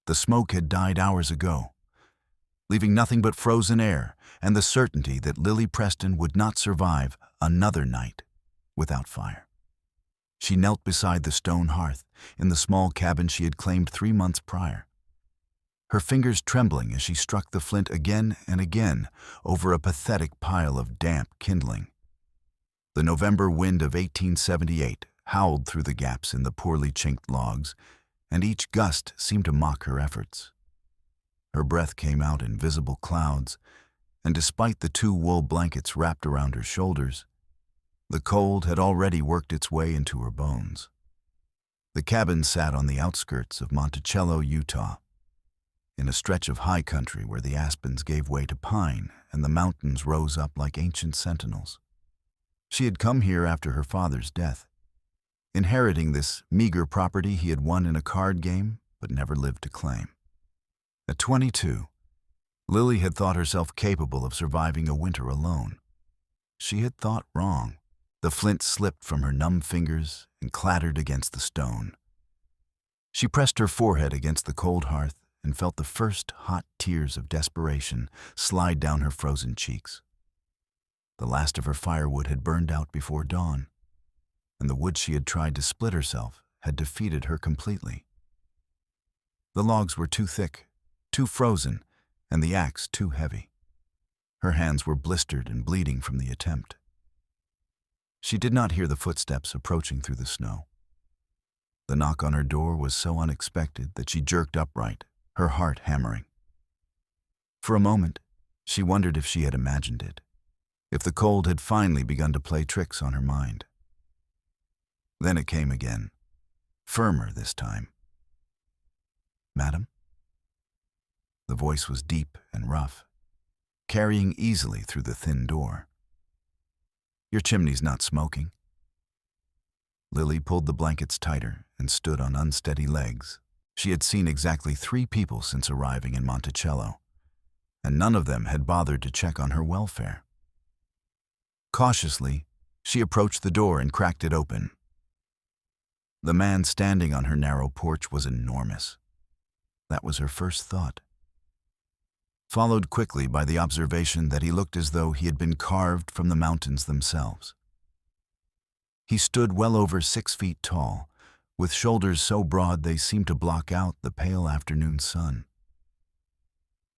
The smoke had died hours ago, leaving nothing but frozen air and the certainty that Lily Preston would not survive another night without fire. She knelt beside the stone hearth in the small cabin she had claimed 3 months prior, her fingers trembling as she struck the flint again and again over a pathetic pile of damp kindling. The November wind of 1878 howled through the gaps in the poorly chinked logs, and each gust seemed to mock her efforts. Her breath came out in visible clouds, and despite the 2 wool blankets wrapped around her shoulders, the cold had already worked its way into her bones. The cabin sat on the outskirts of Monticello, Utah, in a stretch of high country where the aspens gave way to pine and the mountains rose up like ancient sentinels. She had come here after her father's death, inheriting this meager property he had won in a card game but never lived to claim. At 22, Lily had thought herself capable of surviving a winter alone. She had thought wrong. The flint slipped from her numb fingers and clattered against the stone. She pressed her forehead against the cold hearth and felt the first hot tears of desperation slide down her frozen cheeks. The last of her firewood had burned out before dawn, and the wood she had tried to split herself had defeated her completely. The logs were too thick, too frozen, and the axe too heavy. Her hands were blistered and bleeding from the attempt. She did not hear the footsteps approaching through the snow. The knock on her door was so unexpected that she jerked upright, her heart hammering. For a moment, she wondered if she had imagined it, if the cold had finally begun to play tricks on her mind. Then it came again, firmer this time. "Madam?" The voice was deep and rough, carrying easily through the thin door. "Your chimney's not smoking." Lily pulled the blankets tighter and stood on unsteady legs. She had seen exactly 3 people since arriving in Monticello, and none of them had bothered to check on her welfare. Cautiously, she approached the door and cracked it open. The man standing on her narrow porch was enormous. That was her first thought, followed quickly by the observation that he looked as though he had been carved from the mountains themselves. He stood well over 6 feet tall, with shoulders so broad they seemed to block out the pale afternoon sun.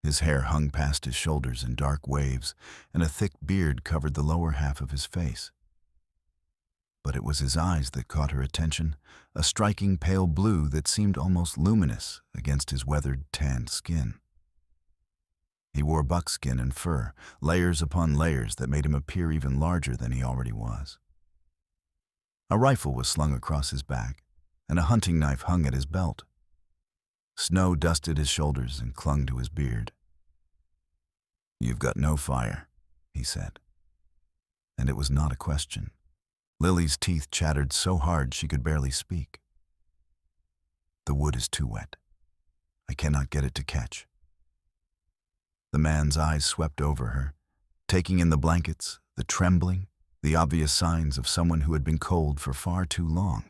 His hair hung past his shoulders in dark waves, and a thick beard covered the lower half of his face. But it was his eyes that caught her attention, a striking pale blue that seemed almost luminous against his weathered, tanned skin. He wore buckskin and fur, layers upon layers that made him appear even larger than he already was. A rifle was slung across his back, and a hunting knife hung at his belt. Snow dusted his shoulders and clung to his beard. "You've got no fire," he said. And it was not a question. Lily's teeth chattered so hard she could barely speak. "The wood is too wet. I cannot get it to catch." The man's eyes swept over her, taking in the blankets, the trembling, the obvious signs of someone who had been cold for far too long.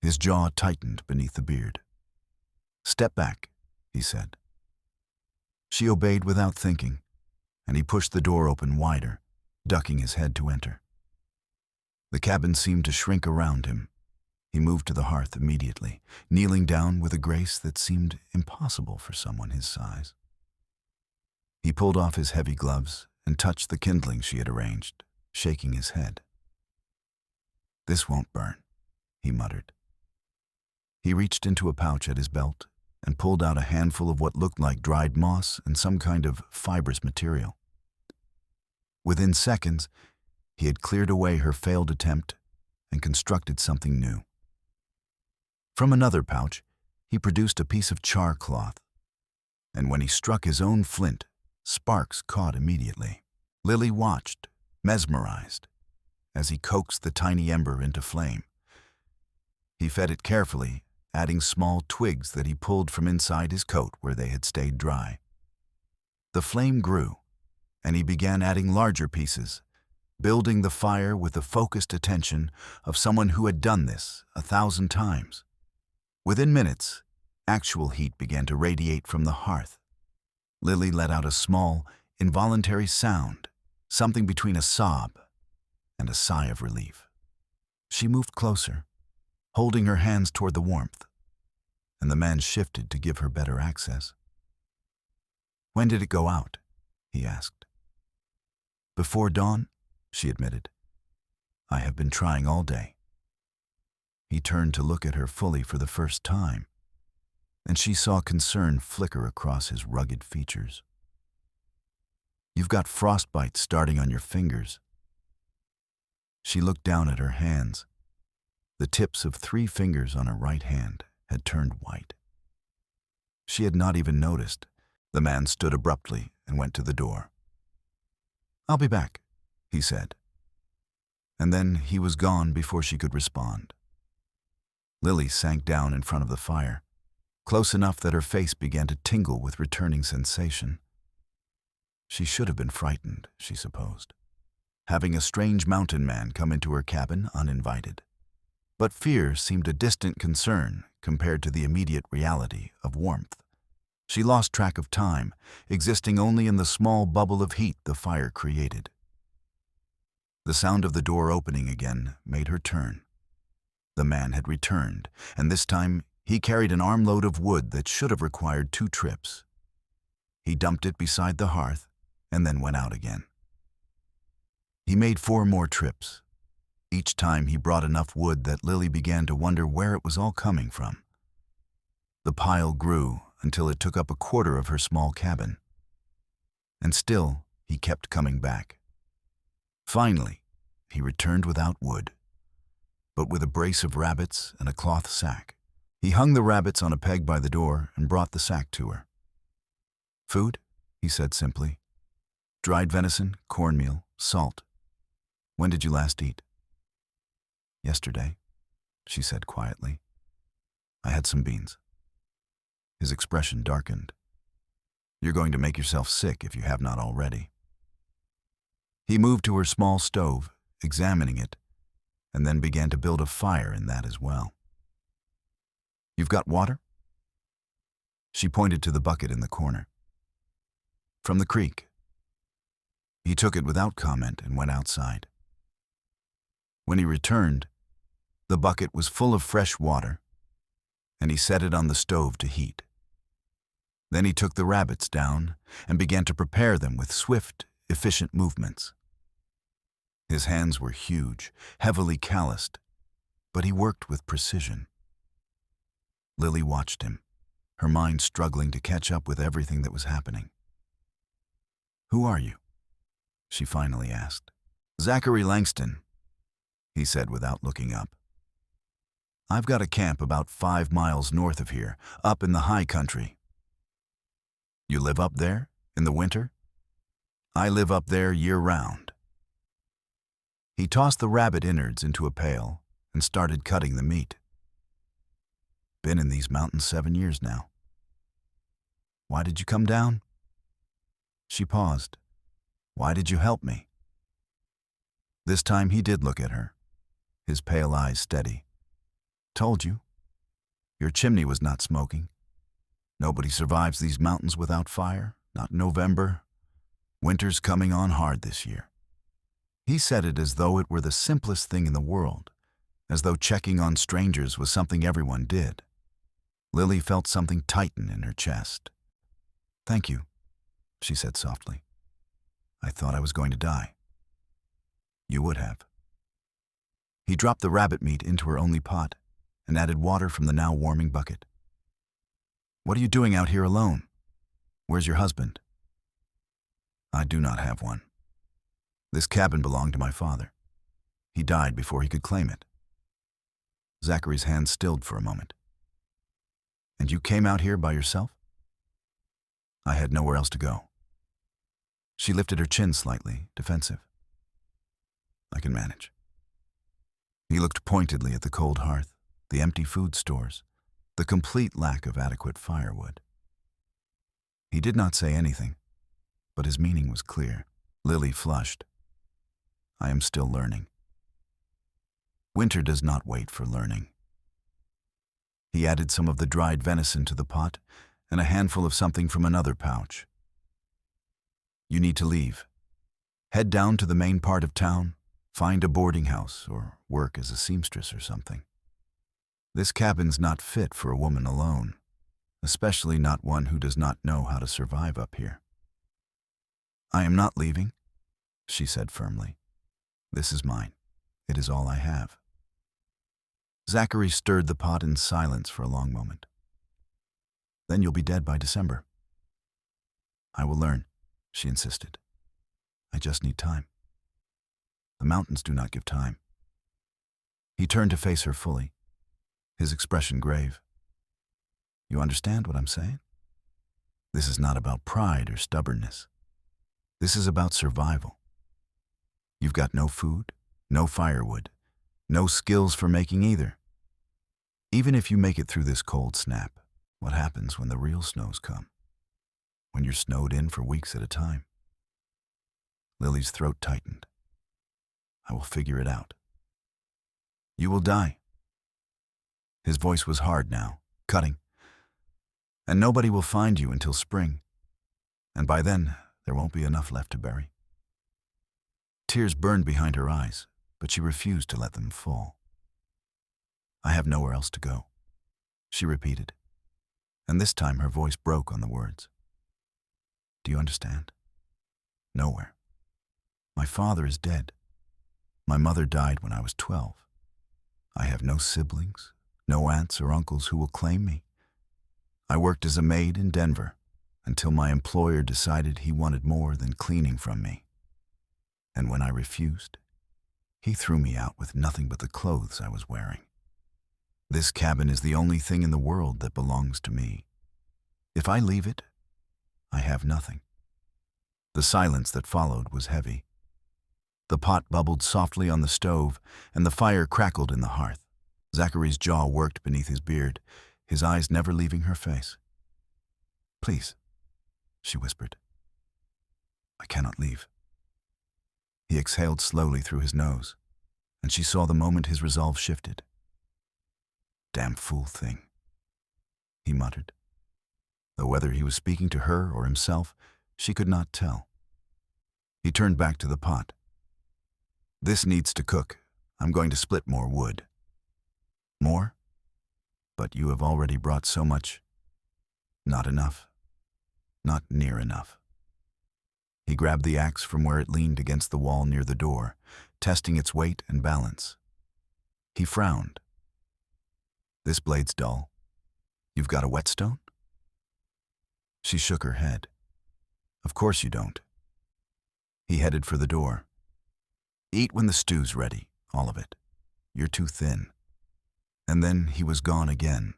His jaw tightened beneath the beard. "Step back," he said. She obeyed without thinking, and he pushed the door open wider, ducking his head to enter. The cabin seemed to shrink around him. He moved to the hearth immediately, kneeling down with a grace that seemed impossible for someone his size. He pulled off his heavy gloves and touched the kindling she had arranged, shaking his head. "This won't burn," he muttered. He reached into a pouch at his belt and pulled out a handful of what looked like dried moss and some kind of fibrous material. Within seconds, he had cleared away her failed attempt and constructed something new. From another pouch, he produced a piece of char cloth, and when he struck his own flint, sparks caught immediately. Lily watched, mesmerized, as he coaxed the tiny ember into flame. He fed it carefully, adding small twigs that he pulled from inside his coat where they had stayed dry. The flame grew, and he began adding larger pieces, building the fire with the focused attention of someone who had done this 1,000 times. Within minutes, Actual heat began to radiate from the hearth. Lily let out a small, involuntary sound, something between a sob and a sigh of relief. She moved closer, holding her hands toward the warmth, and the man shifted to give her better access. "When did it go out?" he asked. "Before dawn," she admitted. "I have been trying all day." He turned to look at her fully for the first time, and she saw concern flicker across his rugged features. "You've got frostbite starting on your fingers." She looked down at her hands. The tips of 3 fingers on her right hand had turned white. She had not even noticed. The man stood abruptly and went to the door. "I'll be back," he said. And then he was gone before she could respond. Lily sank down in front of the fire, close enough that her face began to tingle with returning sensation. She should have been frightened, she supposed, having a strange mountain man come into her cabin uninvited. But fear seemed a distant concern compared to the immediate reality of warmth. She lost track of time, existing only in the small bubble of heat the fire created. The sound of the door opening again made her turn. The man had returned, and this time he carried an armload of wood that should have required 2 trips. He dumped it beside the hearth and then went out again. He made 4 more trips. Each time he brought enough wood that Lily began to wonder where it was all coming from. The pile grew until it took up a quarter of her small cabin. And still, he kept coming back. Finally, he returned without wood, but with a brace of rabbits and a cloth sack. He hung the rabbits on a peg by the door and brought the sack to her. "Food?" he said simply. "Dried venison, cornmeal, salt. When did you last eat?" "Yesterday," she said quietly. "I had some beans." His expression darkened. "You're going to make yourself sick if you have not already." He moved to her small stove, examining it, and then began to build a fire in that as well. "You've got water?" She pointed to the bucket in the corner. "From the creek." He took it without comment and went outside. When he returned, the bucket was full of fresh water, and he set it on the stove to heat. Then he took the rabbits down and began to prepare them with swift, efficient movements. His hands were huge, heavily calloused, but he worked with precision. Lily watched him, her mind struggling to catch up with everything that was happening. "Who are you?" she finally asked. "Zachary Langston," he said without looking up. "I've got a camp about 5 miles north of here, up in the high country." "You live up there, in the winter?" "I live up there year-round." He tossed the rabbit innards into a pail and started cutting the meat. "Been in these mountains 7 years now." "Why did you come down?" She paused. "Why did you help me?" This time he did look at her, his pale eyes steady. "Told you. Your chimney was not smoking. Nobody survives these mountains without fire, not in November. Winter's coming on hard this year." He said it as though it were the simplest thing in the world, as though checking on strangers was something everyone did. Lily felt something tighten in her chest. "Thank you," she said softly. "I thought I was going to die." "You would have." He dropped the rabbit meat into her only pot and added water from the now warming bucket. "What are you doing out here alone? Where's your husband?" "I do not have one. This cabin belonged to my father. He died before he could claim it." Zachary's hand stilled for a moment. "And you came out here by yourself?" "I had nowhere else to go." She lifted her chin slightly, defensive. "I can manage." He looked pointedly at the cold hearth, the empty food stores, the complete lack of adequate firewood. He did not say anything, but his meaning was clear. Lily flushed. "I am still learning." Winter does not wait for learning. He added some of the dried venison to the pot and a handful of something from another pouch. You need to leave. Head down to the main part of town, find a boarding house, or work as a seamstress or something. This cabin's not fit for a woman alone, especially not one who does not know how to survive up here. I am not leaving, she said firmly. This is mine. It is all I have. Zachary stirred the pot in silence for a long moment. Then you'll be dead by December. I will learn, she insisted. I just need time. The mountains do not give time. He turned to face her fully, his expression grave. You understand what I'm saying? This is not about pride or stubbornness. This is about survival. You've got no food, no firewood, no skills for making either. Even if you make it through this cold snap, what happens when the real snows come? When you're snowed in for weeks at a time? Lily's throat tightened. I will figure it out. You will die. His voice was hard now, cutting. And nobody will find you until spring. And by then, there won't be enough left to bury. Tears burned behind her eyes, but she refused to let them fall. I have nowhere else to go, she repeated, and this time her voice broke on the words. Do you understand? Nowhere. My father is dead. My mother died when I was 12. I have no siblings, no aunts or uncles who will claim me. I worked as a maid in Denver until my employer decided he wanted more than cleaning from me. And when I refused, he threw me out with nothing but the clothes I was wearing. This cabin is the only thing in the world that belongs to me. If I leave it, I have nothing. The silence that followed was heavy. The pot bubbled softly on the stove, and the fire crackled in the hearth. Zachary's jaw worked beneath his beard, his eyes never leaving her face. Please, she whispered. I cannot leave. He exhaled slowly through his nose, and she saw the moment his resolve shifted. Damn fool thing, he muttered. Though whether he was speaking to her or himself, she could not tell. He turned back to the pot. This needs to cook. I'm going to split more wood. More? But you have already brought so much. Not enough. Not near enough. He grabbed the axe from where it leaned against the wall near the door, testing its weight and balance. He frowned. This blade's dull. You've got a whetstone? She shook her head. Of course you don't. He headed for the door. Eat when the stew's ready, all of it. You're too thin. And then he was gone again,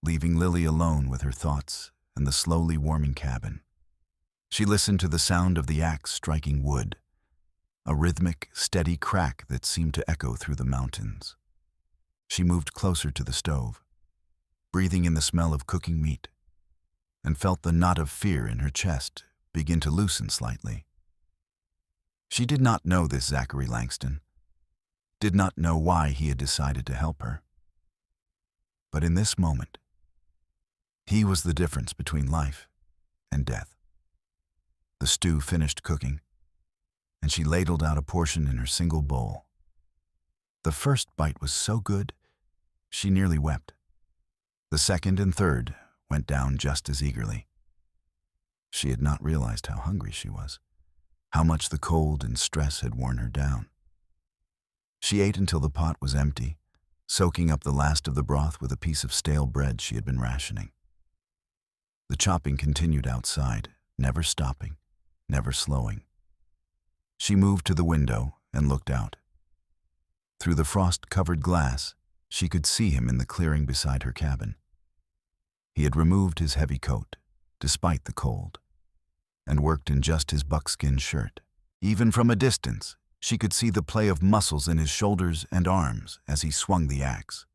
leaving Lily alone with her thoughts and the slowly warming cabin. She listened to the sound of the axe striking wood, a rhythmic, steady crack that seemed to echo through the mountains. She moved closer to the stove, breathing in the smell of cooking meat, and felt the knot of fear in her chest begin to loosen slightly. She did not know this Zachary Langston, did not know why he had decided to help her. But in this moment, he was the difference between life and death. The stew finished cooking, and she ladled out a portion in her single bowl. The first bite was so good, she nearly wept. The second and third went down just as eagerly. She had not realized how hungry she was, how much the cold and stress had worn her down. She ate until the pot was empty, soaking up the last of the broth with a piece of stale bread she had been rationing. The chopping continued outside, never stopping, never slowing. She moved to the window and looked out. Through the frost-covered glass, she could see him in the clearing beside her cabin. He had removed his heavy coat, despite the cold, and worked in just his buckskin shirt. Even from a distance, she could see the play of muscles in his shoulders and arms as he swung the axe.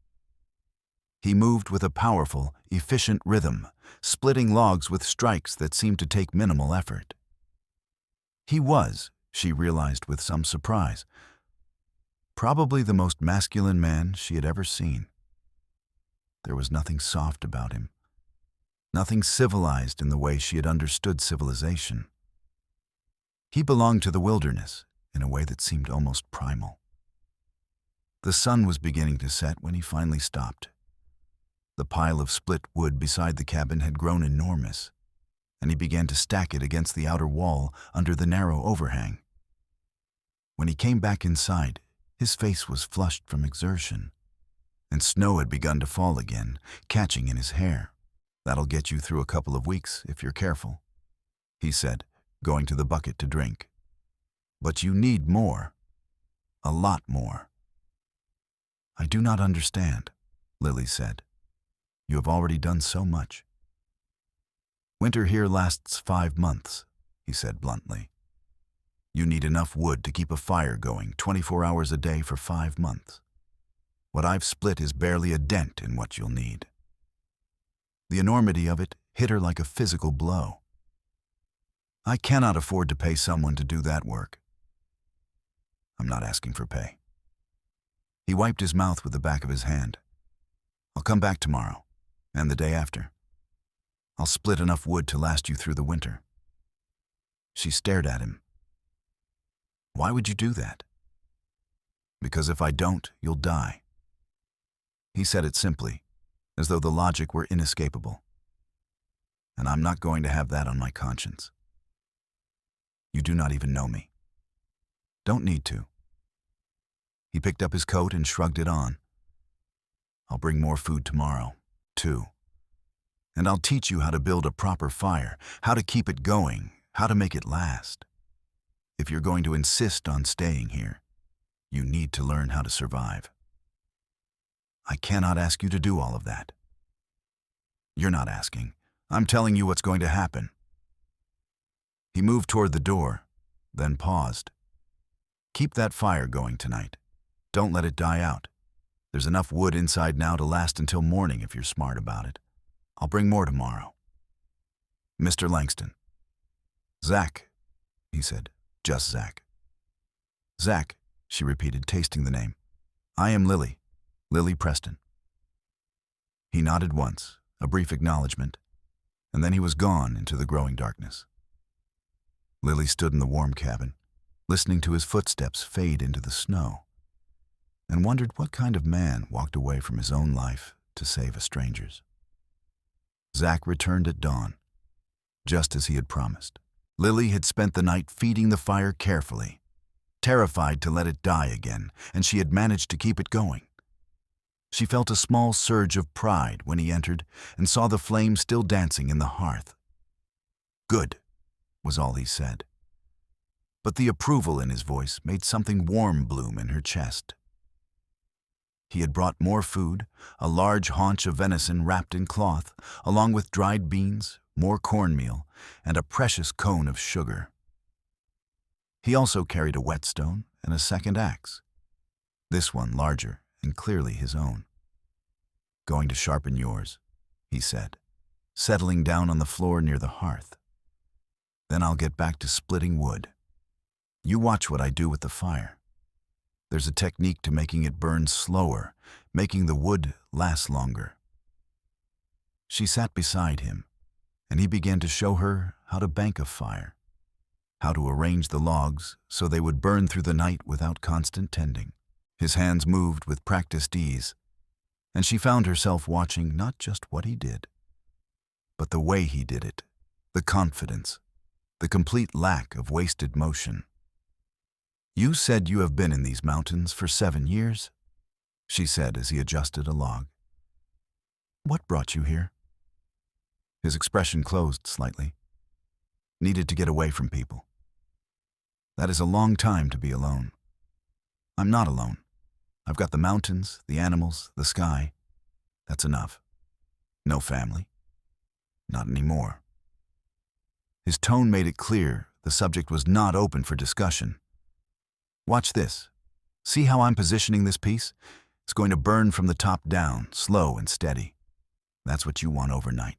He moved with a powerful, efficient rhythm, splitting logs with strikes that seemed to take minimal effort. He was, she realized with some surprise, probably the most masculine man she had ever seen. there was nothing soft about him, nothing civilized in the way she had understood civilization. He belonged to the wilderness in a way that seemed almost primal. The sun was beginning to set when he finally stopped. The pile of split wood beside the cabin had grown enormous, and he began to stack it against the outer wall under the narrow overhang. When he came back inside, his face was flushed from exertion, and snow had begun to fall again, catching in his hair. "That'll get you through a couple of weeks if you're careful," he said, going to the bucket to drink. "But you need more. A lot more." "I do not understand," Lily said. "You have already done so much." "Winter here lasts 5 months," he said bluntly. "You need enough wood to keep a fire going 24 hours a day for 5 months. What I've split is barely a dent in what you'll need." The enormity of it hit her like a physical blow. "I cannot afford to pay someone to do that work." "I'm not asking for pay." He wiped his mouth with the back of his hand. "I'll come back tomorrow, and the day after. I'll split enough wood to last you through the winter." She stared at him. "Why would you do that?" "Because if I don't, you'll die." He said it simply, as though the logic were inescapable. "And I'm not going to have that on my conscience. You do not even know me. Don't need to." He picked up his coat and shrugged it on. "I'll bring more food tomorrow, too. And I'll teach you how to build a proper fire, how to keep it going, how to make it last. If you're going to insist on staying here, you need to learn how to survive. I cannot ask you to do all of that." "You're not asking. I'm telling you what's going to happen." He moved toward the door, then paused. "Keep that fire going tonight. Don't let it die out. There's enough wood inside now to last until morning if you're smart about it. I'll bring more tomorrow. Mr. Langston." "Zach," he said. "Just Zach." "Zach," she repeated, tasting the name. "I am Lily Preston." He nodded once, a brief acknowledgement, and then he was gone into the growing darkness. Lily stood in the warm cabin, listening to his footsteps fade into the snow, and wondered what kind of man walked away from his own life to save a stranger's. Zach returned at dawn, just as he had promised. Lily had spent the night feeding the fire carefully, terrified to let it die again, and she had managed to keep it going. She felt a small surge of pride when he entered and saw the flame still dancing in the hearth. "Good," was all he said. But the approval in his voice made something warm bloom in her chest. He had brought more food, a large haunch of venison wrapped in cloth, along with dried beans, more cornmeal, and a precious cone of sugar. He also carried a whetstone and a second axe, this one larger and clearly his own. "Going to sharpen yours," he said, settling down on the floor near the hearth. "Then I'll get back to splitting wood. You watch what I do with the fire. There's a technique to making it burn slower, making the wood last longer." She sat beside him, and he began to show her how to bank a fire, how to arrange the logs so they would burn through the night without constant tending. His hands moved with practiced ease, and she found herself watching not just what he did, but the way he did it, the confidence, the complete lack of wasted motion. "You said you have been in these mountains for 7 years?" she said as he adjusted a log. "What brought you here?" His expression closed slightly. "Needed to get away from people. That is a long time to be alone. I'm not alone. I've got the mountains, the animals, the sky. That's enough. No family. Not anymore." His tone made it clear the subject was not open for discussion. "Watch this. See how I'm positioning this piece? It's going to burn from the top down, slow and steady. That's what you want overnight."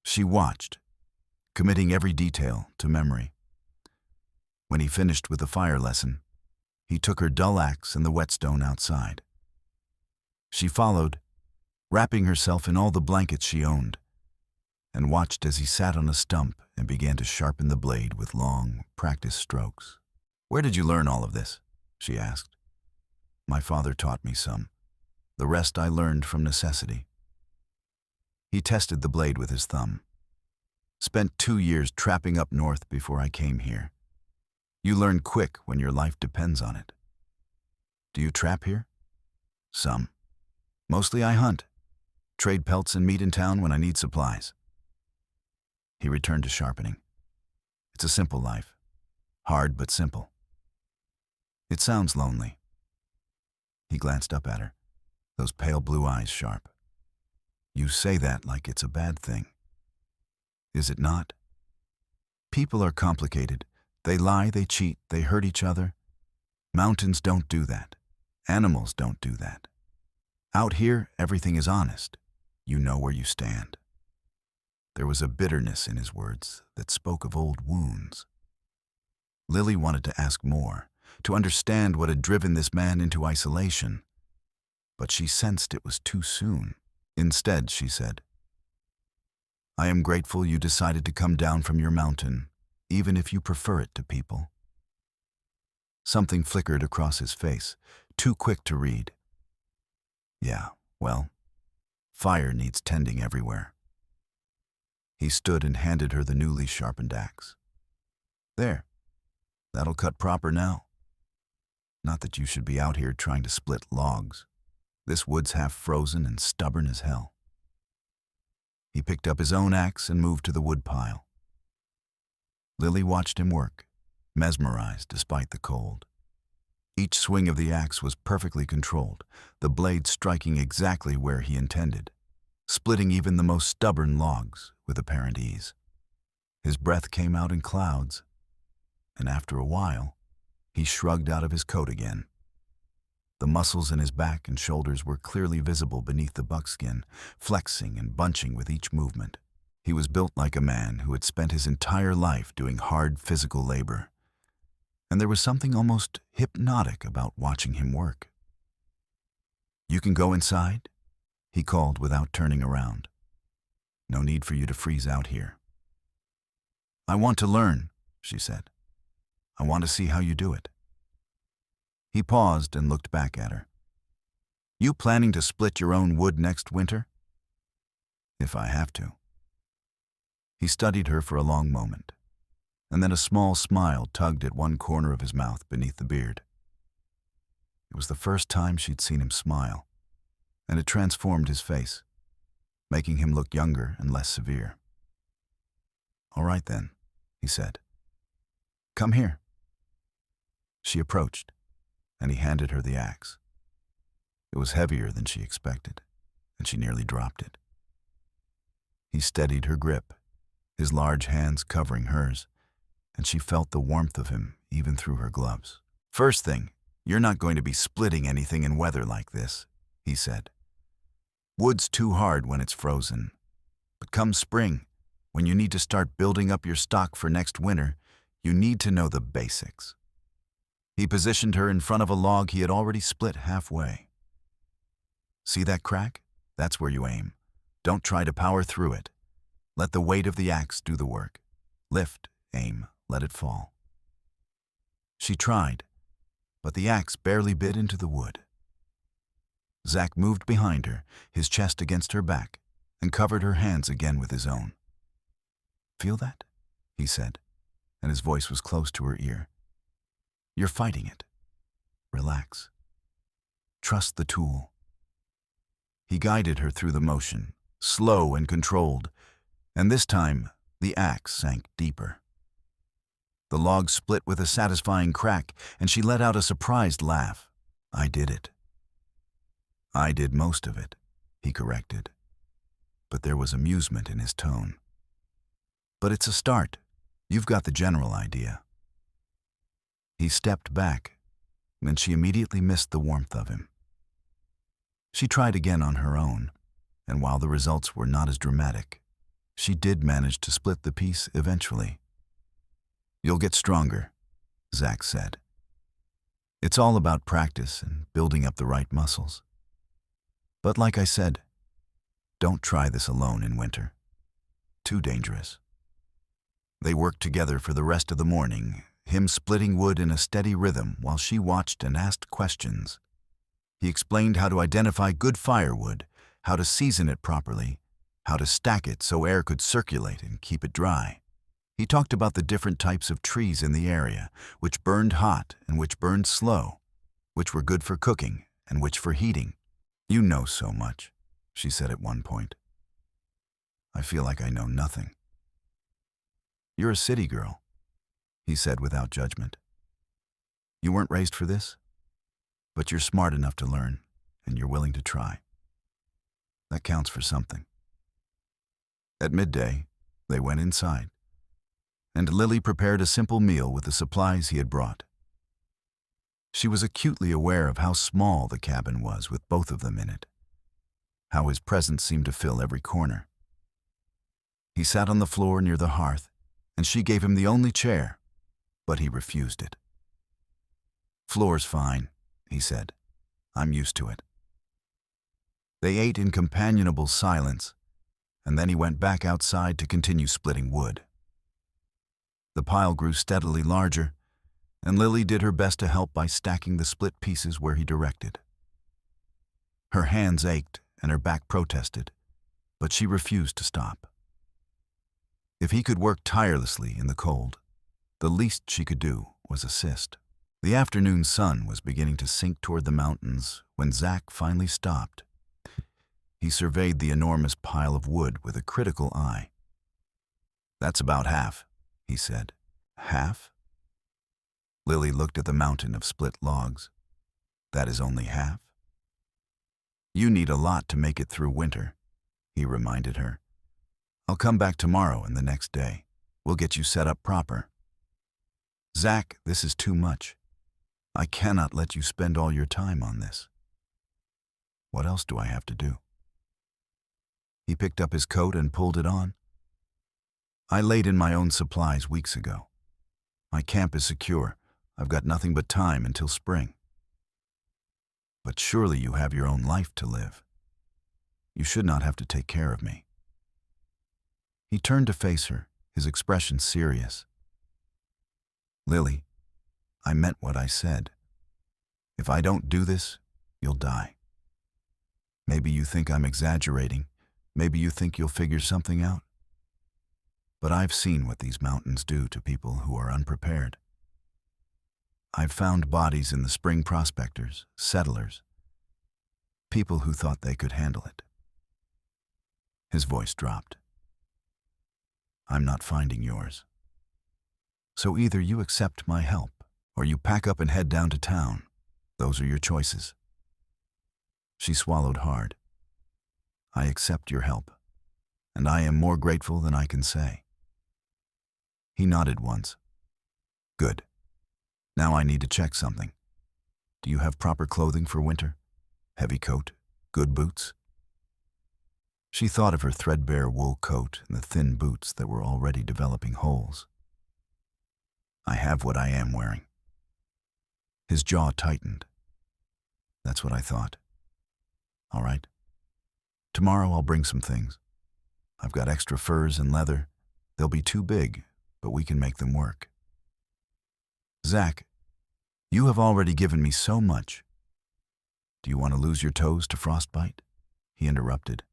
She watched, committing every detail to memory. When he finished with the fire lesson, he took her dull axe and the whetstone outside. She followed, wrapping herself in all the blankets she owned, and watched as he sat on a stump and began to sharpen the blade with long, practiced strokes. "Where did you learn all of this?" she asked. "My father taught me some. The rest I learned from necessity." He tested the blade with his thumb. "Spent 2 years trapping up north before I came here. You learn quick when your life depends on it." "Do you trap here?" "Some. Mostly I hunt. Trade pelts and meat in town when I need supplies." He returned to sharpening. "It's a simple life. Hard but simple." "It sounds lonely." He glanced up at her, those pale blue eyes sharp. "You say that like it's a bad thing. Is it not? People are complicated. They lie, they cheat, they hurt each other. Mountains don't do that. Animals don't do that. Out here, everything is honest. You know where you stand." There was a bitterness in his words that spoke of old wounds. Lily wanted to ask more, to understand what had driven this man into isolation, but she sensed it was too soon. Instead, she said, "I am grateful you decided to come down from your mountain, even if you prefer it to people." Something flickered across his face, too quick to read. "Yeah, well, fire needs tending everywhere." He stood and handed her the newly sharpened axe. "There, that'll cut proper now. Not that you should be out here trying to split logs. This wood's half frozen and stubborn as hell." He picked up his own axe and moved to the wood pile. Lily watched him work, mesmerized despite the cold. Each swing of the axe was perfectly controlled, the blade striking exactly where he intended, splitting even the most stubborn logs with apparent ease. His breath came out in clouds, and after a while, he shrugged out of his coat again. The muscles in his back and shoulders were clearly visible beneath the buckskin, flexing and bunching with each movement. He was built like a man who had spent his entire life doing hard physical labor, and there was something almost hypnotic about watching him work. "You can go inside?" he called without turning around. "No need for you to freeze out here." "I want to learn," she said. "I want to see how you do it." He paused and looked back at her. "You planning to split your own wood next winter?" "If I have to." He studied her for a long moment, and then a small smile tugged at one corner of his mouth beneath the beard. It was the first time she'd seen him smile, and it transformed his face, making him look younger and less severe. "All right then," he said. "Come here." She approached, and he handed her the axe. It was heavier than she expected, and she nearly dropped it. He steadied her grip, his large hands covering hers, and she felt the warmth of him even through her gloves. "First thing, you're not going to be splitting anything in weather like this," he said. "Wood's too hard when it's frozen. But come spring, when you need to start building up your stock for next winter, you need to know the basics." He positioned her in front of a log he had already split halfway. "See that crack? That's where you aim. Don't try to power through it. Let the weight of the axe do the work. Lift, aim, let it fall." She tried, but the axe barely bit into the wood. Zach moved behind her, his chest against her back, and covered her hands again with his own. "Feel that?" he said, and his voice was close to her ear. "You're fighting it. Relax. Trust the tool." He guided her through the motion, slow and controlled, and this time the axe sank deeper. The log split with a satisfying crack, and she let out a surprised laugh. "I did it." "I did most of it," he corrected, but there was amusement in his tone. "But it's a start. You've got the general idea." He stepped back, and she immediately missed the warmth of him. She tried again on her own, and while the results were not as dramatic, she did manage to split the piece eventually. "You'll get stronger," Zach said. "It's all about practice and building up the right muscles. But like I said, Don't try this alone in winter. Too dangerous. They worked together for the rest of the morning, him splitting wood in a steady rhythm while she watched and asked questions. He explained how to identify good firewood, how to season it properly, how to stack it so air could circulate and keep it dry. He talked about the different types of trees in the area, which burned hot and which burned slow, which were good for cooking and which for heating. "You know so much," she said at one point. "I feel like I know nothing." "You're a city girl," he said without judgment. "You weren't raised for this, but you're smart enough to learn, and you're willing to try. That counts for something." At midday, they went inside, and Lily prepared a simple meal with the supplies he had brought. She was acutely aware of how small the cabin was with both of them in it, how his presence seemed to fill every corner. He sat on the floor near the hearth, and she gave him the only chair, but he refused it. "Floor's fine," he said. "I'm used to it." They ate in companionable silence, and then he went back outside to continue splitting wood. The pile grew steadily larger, and Lily did her best to help by stacking the split pieces where he directed. Her hands ached and her back protested, but she refused to stop. If he could work tirelessly in the cold, the least she could do was assist. The afternoon sun was beginning to sink toward the mountains when Zach finally stopped. He surveyed the enormous pile of wood with a critical eye. "That's about half," he said. "Half?" Lily looked at the mountain of split logs. "That is only half?" "You need a lot to make it through winter," he reminded her. "I'll come back tomorrow and the next day. We'll get you set up proper." "Zach, this is too much. I cannot let you spend all your time on this." "What else do I have to do?" He picked up his coat and pulled it on. "I laid in my own supplies weeks ago. My camp is secure. I've got nothing but time until spring." "But surely you have your own life to live. You should not have to take care of me." He turned to face her, his expression serious. "Lily, I meant what I said. If I don't do this, you'll die. Maybe you think I'm exaggerating. Maybe you think you'll figure something out. But I've seen what these mountains do to people who are unprepared. I've found bodies in the spring prospectors, settlers, people who thought they could handle it." His voice dropped. "I'm not finding yours. So either you accept my help, or you pack up and head down to town. Those are your choices." She swallowed hard. "I accept your help, and I am more grateful than I can say." He nodded once. "Good. Now I need to check something. Do you have proper clothing for winter? Heavy coat, good boots?" She thought of her threadbare wool coat and the thin boots that were already developing holes. "I have what I am wearing." His jaw tightened. "That's what I thought. All right. Tomorrow I'll bring some things. I've got extra furs and leather. They'll be too big, but we can make them work." "Zach, you have already given me so much." "Do you want to lose your toes to frostbite?" he interrupted.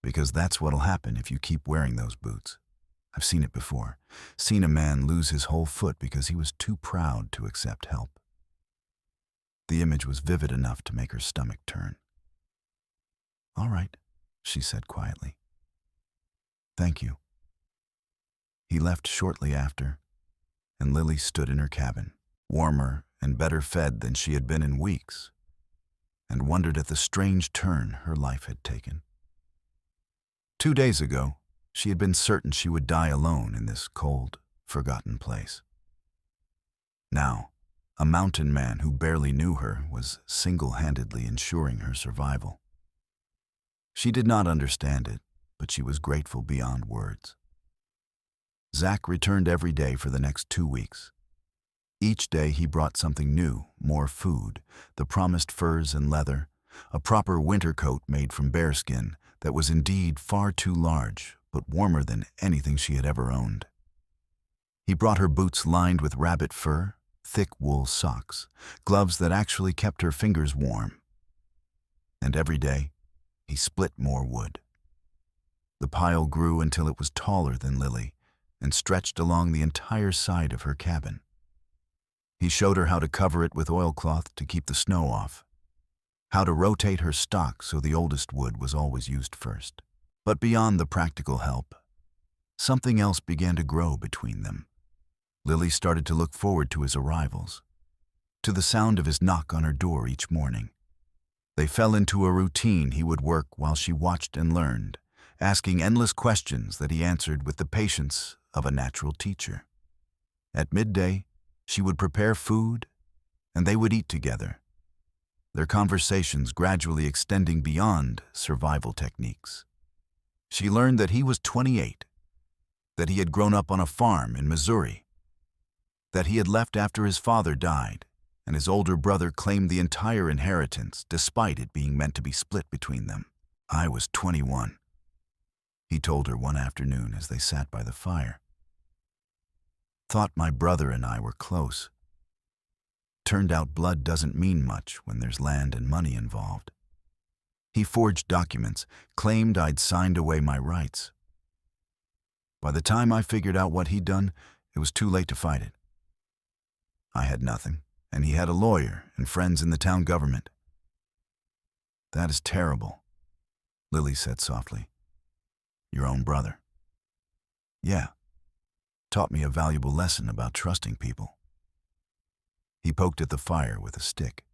"Because that's what'll happen if you keep wearing those boots. I've seen it before. Seen a man lose his whole foot because he was too proud to accept help." The image was vivid enough to make her stomach turn. "All right," she said quietly. "Thank you." He left shortly after, and Lily stood in her cabin, warmer and better fed than she had been in weeks, and wondered at the strange turn her life had taken. 2 days ago, she had been certain she would die alone in this cold, forgotten place. Now, a mountain man who barely knew her was single-handedly ensuring her survival. She did not understand it, but she was grateful beyond words. Zach returned every day for the next 2 weeks. Each day he brought something new, more food, the promised furs and leather, a proper winter coat made from bearskin, that was indeed far too large, but warmer than anything she had ever owned. He brought her boots lined with rabbit fur, thick wool socks, gloves that actually kept her fingers warm. And every day, he split more wood. The pile grew until it was taller than Lily and stretched along the entire side of her cabin. He showed her how to cover it with oilcloth to keep the snow off, how to rotate her stock so the oldest wood was always used first. But beyond the practical help, something else began to grow between them. Lily started to look forward to his arrivals, to the sound of his knock on her door each morning. They fell into a routine. He would work while she watched and learned, asking endless questions that he answered with the patience of a natural teacher. At midday, she would prepare food, and they would eat together, their conversations gradually extending beyond survival techniques. She learned that he was 28, that he had grown up on a farm in Missouri, that he had left after his father died, and his older brother claimed the entire inheritance despite it being meant to be split between them. "I was 21, he told her one afternoon as they sat by the fire. "Thought my brother and I were close. Turned out blood doesn't mean much when there's land and money involved. He forged documents, claimed I'd signed away my rights. By the time I figured out what he'd done, it was too late to fight it. I had nothing, and he had a lawyer and friends in the town government." "That is terrible," Lily said softly. "Your own brother." "Yeah. Taught me a valuable lesson about trusting people." He poked at the fire with a stick.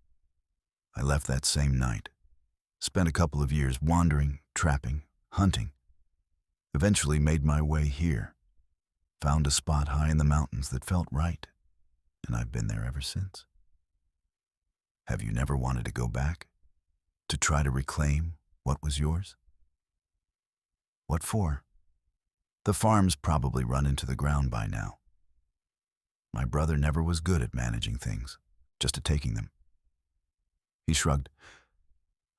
"I left that same night. Spent a couple of years wandering, trapping, hunting. Eventually made my way here. Found a spot high in the mountains that felt right, and I've been there ever since." "Have you never wanted to go back? To try to reclaim what was yours?" "What for? The farm's probably run into the ground by now. My brother never was good at managing things, just at taking them." He shrugged.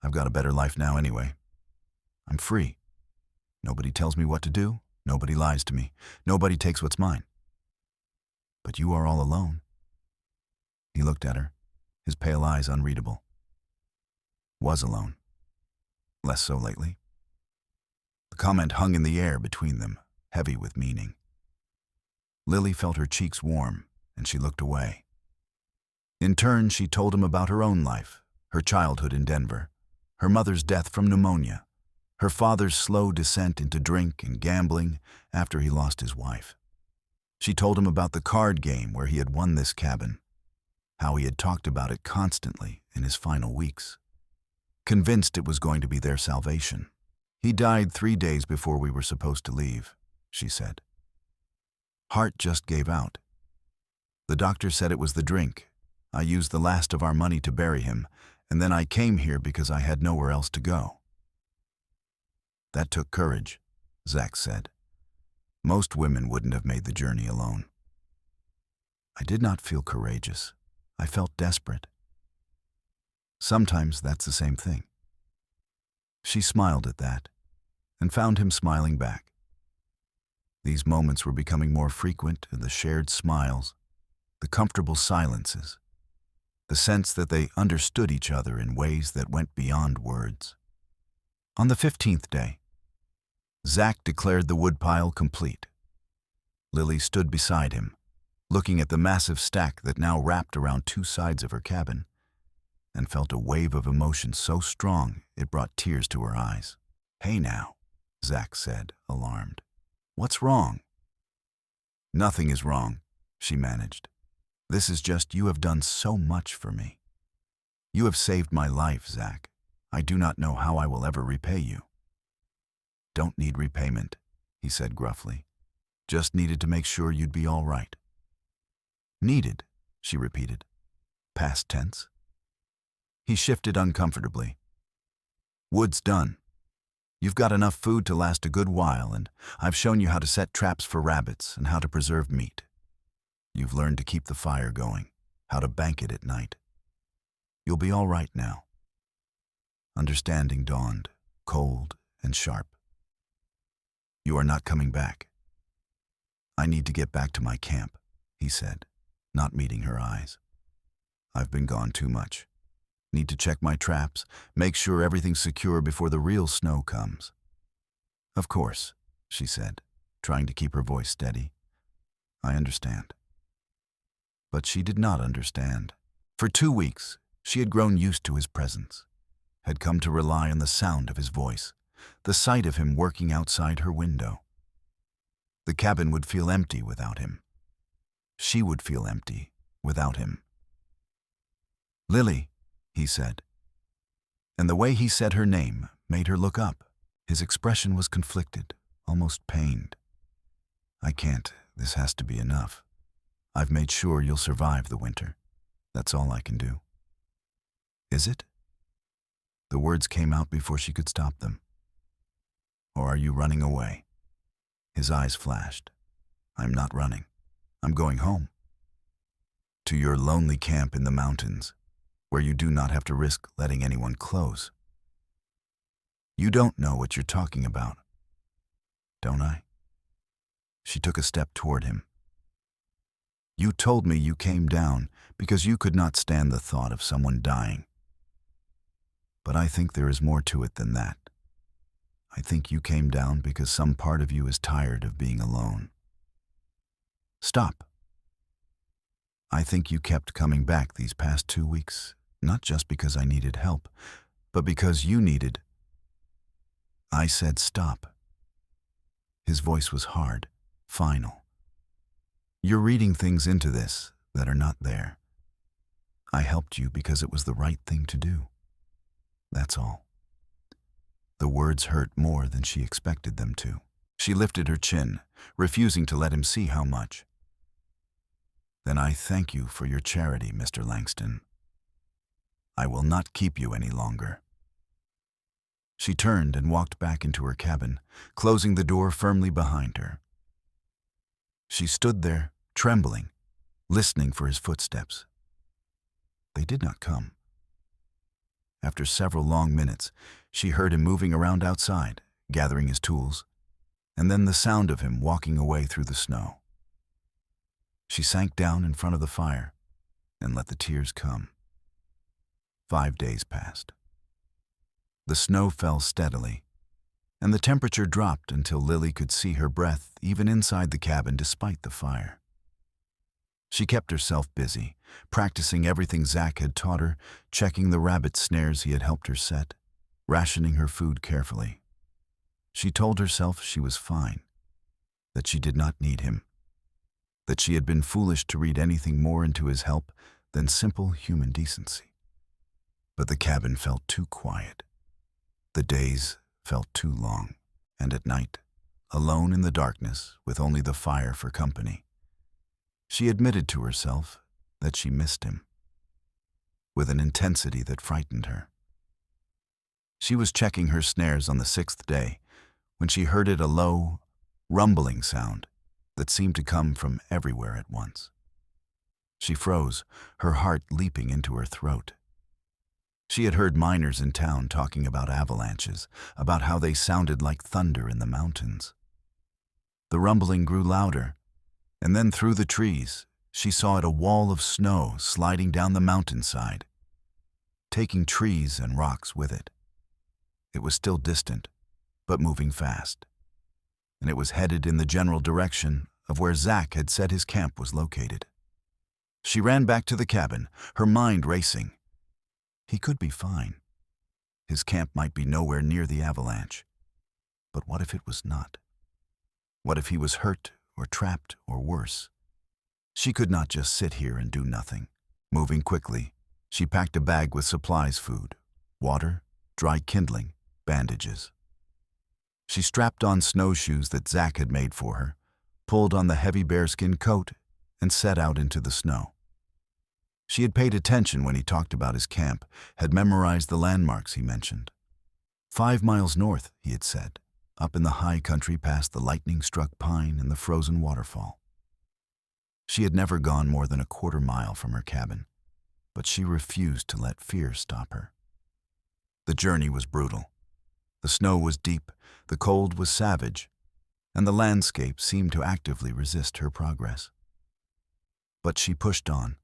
"I've got a better life now anyway. I'm free. Nobody tells me what to do. Nobody lies to me. Nobody takes what's mine." "But you are all alone." He looked at her, his pale eyes unreadable. "Was alone. Less so lately." The comment hung in the air between them, heavy with meaning. Lily felt her cheeks warm, and she looked away. In turn, she told him about her own life, her childhood in Denver, her mother's death from pneumonia, her father's slow descent into drink and gambling after he lost his wife. She told him about the card game where he had won this cabin, how he had talked about it constantly in his final weeks, convinced it was going to be their salvation. "He died 3 days before we were supposed to leave," she said. "Heart just gave out. The doctor said it was the drink. I used the last of our money to bury him, and then I came here because I had nowhere else to go." "That took courage," Zach said. "Most women wouldn't have made the journey alone." "I did not feel courageous. I felt desperate." "Sometimes that's the same thing." She smiled at that, and found him smiling back. These moments were becoming more frequent, the shared smiles, the comfortable silences, the sense that they understood each other in ways that went beyond words. On the 15th day, Zach declared the woodpile complete. Lily stood beside him, looking at the massive stack that now wrapped around 2 sides of her cabin, and felt a wave of emotion so strong it brought tears to her eyes. "Hey now," Zach said, alarmed. "What's wrong?" "Nothing is wrong," she managed. "This is just you have done so much for me. You have saved my life, Zach. I do not know how I will ever repay you." "Don't need repayment," he said gruffly. "Just needed to make sure you'd be all right." "Needed," she repeated. Past tense. He shifted uncomfortably. "Wood's done. You've got enough food to last a good while, and I've shown you how to set traps for rabbits and how to preserve meat. You've learned to keep the fire going, how to bank it at night. You'll be all right now." Understanding dawned, cold and sharp. "You are not coming back." "I need to get back to my camp," he said, not meeting her eyes. "I've been gone too much. Need to check my traps, make sure everything's secure before the real snow comes." "Of course," she said, trying to keep her voice steady. "I understand." But she did not understand. For 2 weeks, she had grown used to his presence, had come to rely on the sound of his voice, the sight of him working outside her window. The cabin would feel empty without him. She would feel empty without him. "Lily," he said. And the way he said her name made her look up. His expression was conflicted, almost pained. "I can't. This has to be enough. I've made sure you'll survive the winter. That's all I can do." "Is it?" The words came out before she could stop them. "Or are you running away?" His eyes flashed. "I'm not running. I'm going home. To your lonely camp in the mountains, where you do not have to risk letting anyone close." "You don't know what you're talking about." "Don't I?" She took a step toward him. "You told me you came down because you could not stand the thought of someone dying. But I think there is more to it than that. I think you came down because some part of you is tired of being alone." "Stop." "I think you kept coming back these past 2 weeks, not just because I needed help, but because you needed—" I said stop. His voice was hard, final. "You're reading things into this that are not there. I helped you because it was the right thing to do. That's all." The words hurt more than she expected them to. She lifted her chin, refusing to let him see how much. "Then I thank you for your charity, Mr. Langston. I will not keep you any longer." She turned and walked back into her cabin, closing the door firmly behind her. She stood there, trembling, listening for his footsteps. They did not come. After several long minutes, she heard him moving around outside, gathering his tools, and then the sound of him walking away through the snow. She sank down in front of the fire and let the tears come. 5 days passed. The snow fell steadily, and the temperature dropped until Lily could see her breath even inside the cabin despite the fire. She kept herself busy, practicing everything Zach had taught her, checking the rabbit snares he had helped her set, rationing her food carefully. She told herself she was fine, that she did not need him, that she had been foolish to read anything more into his help than simple human decency. But the cabin felt too quiet. The days felt too long, and at night, alone in the darkness with only the fire for company, she admitted to herself that she missed him, with an intensity that frightened her. She was checking her snares on the 6th day when she heard it, a low, rumbling sound that seemed to come from everywhere at once. She froze, her heart leaping into her throat. She had heard miners in town talking about avalanches, about how they sounded like thunder in the mountains. The rumbling grew louder, and then through the trees, she saw it, a wall of snow sliding down the mountainside, taking trees and rocks with it. It was still distant, but moving fast, and it was headed in the general direction of where Zach had said his camp was located. She ran back to the cabin, her mind racing. He could be fine. His camp might be nowhere near the avalanche. But what if it was not? What if he was hurt or trapped or worse? She could not just sit here and do nothing. Moving quickly, she packed a bag with supplies, food, water, dry kindling, bandages. She strapped on snowshoes that Zach had made for her, pulled on the heavy bearskin coat, and set out into the snow. She had paid attention when he talked about his camp, had memorized the landmarks he mentioned. 5 miles north, he had said, up in the high country past the lightning-struck pine and the frozen waterfall. She had never gone more than a 1/4 mile from her cabin, but she refused to let fear stop her. The journey was brutal. The snow was deep, the cold was savage, and the landscape seemed to actively resist her progress. But she pushed on,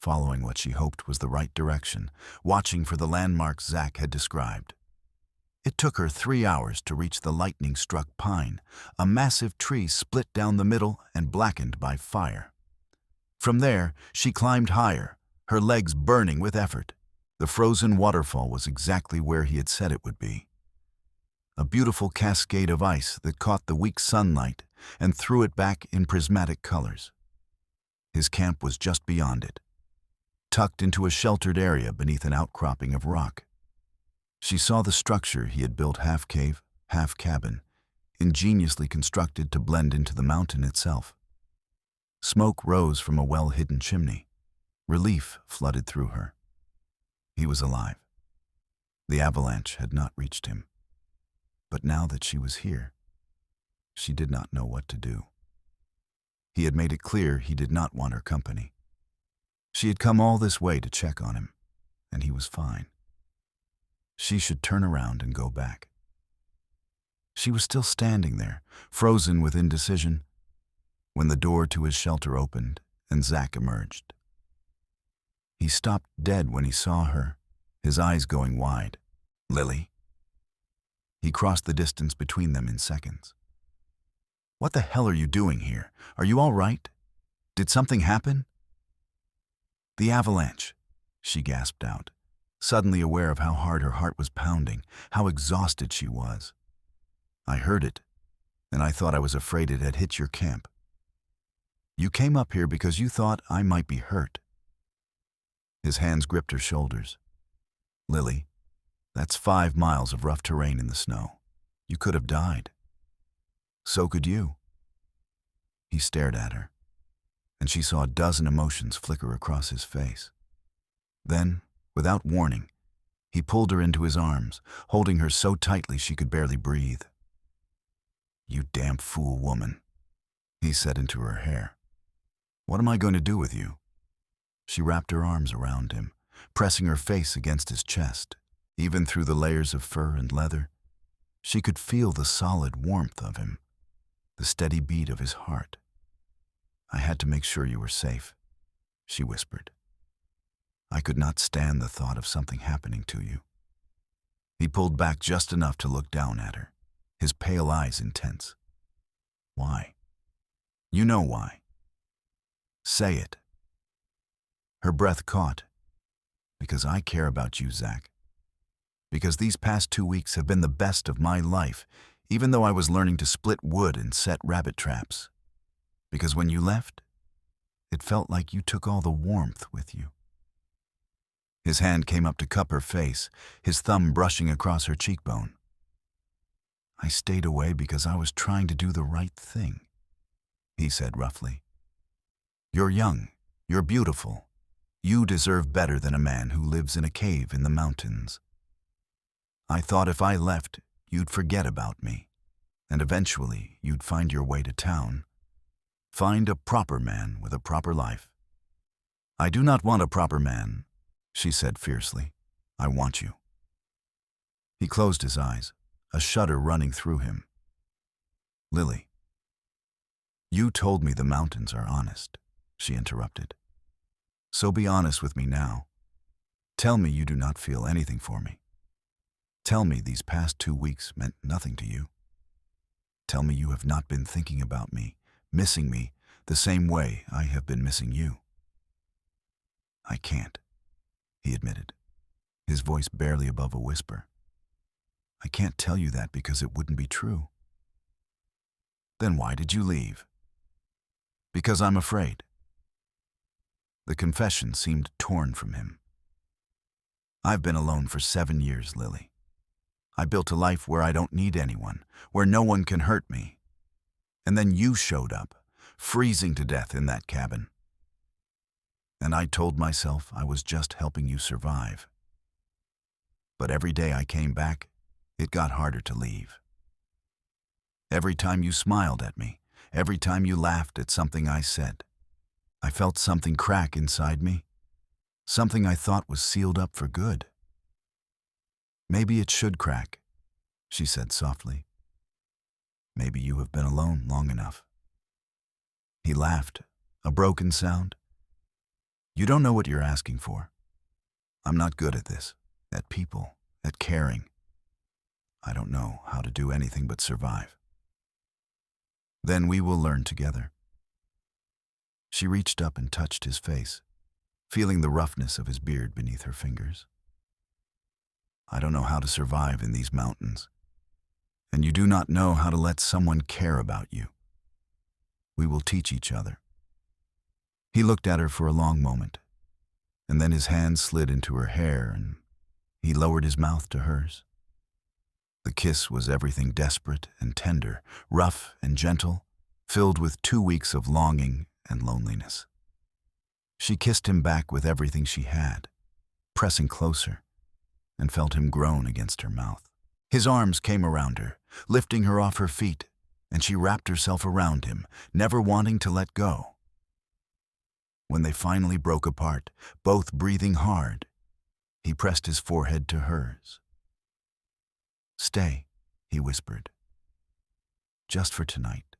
following what she hoped was the right direction, watching for the landmarks Zach had described. It took her 3 hours to reach the lightning-struck pine, a massive tree split down the middle and blackened by fire. From there, she climbed higher, her legs burning with effort. The frozen waterfall was exactly where he had said it would be. A beautiful cascade of ice that caught the weak sunlight and threw it back in prismatic colors. His camp was just beyond it, tucked into a sheltered area beneath an outcropping of rock. She saw the structure he had built, half cave, half cabin, ingeniously constructed to blend into the mountain itself. Smoke rose from a well-hidden chimney. Relief flooded through her. He was alive. The avalanche had not reached him. But now that she was here, she did not know what to do. He had made it clear he did not want her company. She had come all this way to check on him, and he was fine. She should turn around and go back. She was still standing there, frozen with indecision, when the door to his shelter opened and Zach emerged. He stopped dead when he saw her, his eyes going wide. "Lily?" He crossed the distance between them in seconds. "What the hell are you doing here? Are you all right? Did something happen?" "The avalanche," she gasped out, suddenly aware of how hard her heart was pounding, how exhausted she was. "I heard it, and I thought I was afraid it had hit your camp. You came up here because you thought I might be hurt." His hands gripped her shoulders. "Lily, that's 5 miles of rough terrain in the snow. You could have died. So could you." He stared at her, and she saw a dozen emotions flicker across his face. Then, without warning, he pulled her into his arms, holding her so tightly she could barely breathe. "You damn fool woman," he said into her hair. "What am I going to do with you?" She wrapped her arms around him, pressing her face against his chest. Even through the layers of fur and leather, she could feel the solid warmth of him, the steady beat of his heart. "I had to make sure you were safe," she whispered. "I could not stand the thought of something happening to you." He pulled back just enough to look down at her, his pale eyes intense. "Why? You know why. Say it." Her breath caught. "Because I care about you, Zach. Because these past 2 weeks have been the best of my life, even though I was learning to split wood and set rabbit traps. Because when you left, it felt like you took all the warmth with you." His hand came up to cup her face, his thumb brushing across her cheekbone. "I stayed away because I was trying to do the right thing," he said roughly. "You're young. You're beautiful. You deserve better than a man who lives in a cave in the mountains. I thought if I left, you'd forget about me, and eventually you'd find your way to town. Find a proper man with a proper life." "I do not want a proper man," she said fiercely. "I want you." He closed his eyes, a shudder running through him. "Lily." "You told me the mountains are honest," she interrupted. "So be honest with me now. Tell me you do not feel anything for me. Tell me these past 2 weeks meant nothing to you. Tell me you have not been thinking about me, missing me, the same way I have been missing you." "I can't," he admitted, his voice barely above a whisper. "I can't tell you that because it wouldn't be true." "Then why did you leave?" "Because I'm afraid." The confession seemed torn from him. "I've been alone for 7 years, Lily. I built a life where I don't need anyone, where no one can hurt me. And then you showed up, freezing to death in that cabin. And I told myself I was just helping you survive. But every day I came back, it got harder to leave. Every time you smiled at me, every time you laughed at something I said, I felt something crack inside me, something I thought was sealed up for good. Maybe it should crack, she said softly. Maybe you have been alone long enough. He laughed, a broken sound. You don't know what you're asking for. I'm not good at this, at people, at caring. I don't know how to do anything but survive. Then we will learn together. She reached up and touched his face, feeling the roughness of his beard beneath her fingers. I don't know how to survive in these mountains, and you do not know how to let someone care about you. We will teach each other. He looked at her for a long moment, and then his hand slid into her hair and he lowered his mouth to hers. The kiss was everything desperate and tender, rough and gentle, filled with 2 weeks of longing and loneliness. She kissed him back with everything she had, pressing closer, and felt him groan against her mouth. His arms came around her, lifting her off her feet, and she wrapped herself around him, never wanting to let go. When they finally broke apart, both breathing hard, he pressed his forehead to hers. Stay, he whispered. Just for tonight.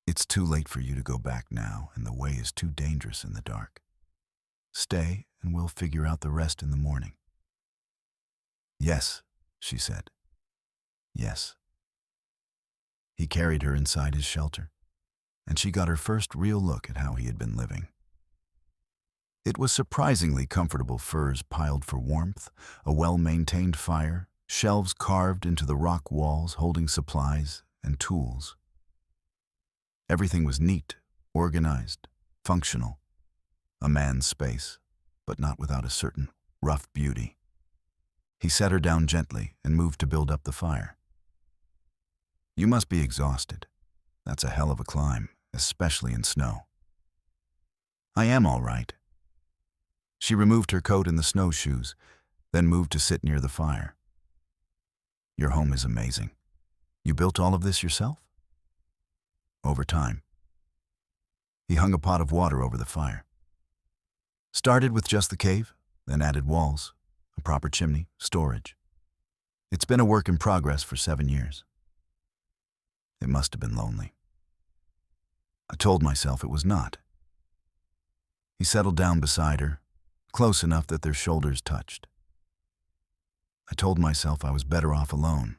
It's too late for you to go back now, and the way is too dangerous in the dark. Stay, and we'll figure out the rest in the morning. Yes, she said. Yes. He carried her inside his shelter, and she got her first real look at how he had been living. It was surprisingly comfortable, furs piled for warmth, a well-maintained fire, shelves carved into the rock walls holding supplies and tools. Everything was neat, organized, functional. A man's space, but not without a certain rough beauty. He set her down gently and moved to build up the fire. You must be exhausted. That's a hell of a climb, especially in snow. I am all right. She removed her coat and the snowshoes, then moved to sit near the fire. Your home is amazing. You built all of this yourself? Over time. He hung a pot of water over the fire. Started with just the cave, then added walls, a proper chimney, storage. It's been a work in progress for 7 years. It must have been lonely. I told myself it was not. He settled down beside her, close enough that their shoulders touched. I told myself I was better off alone,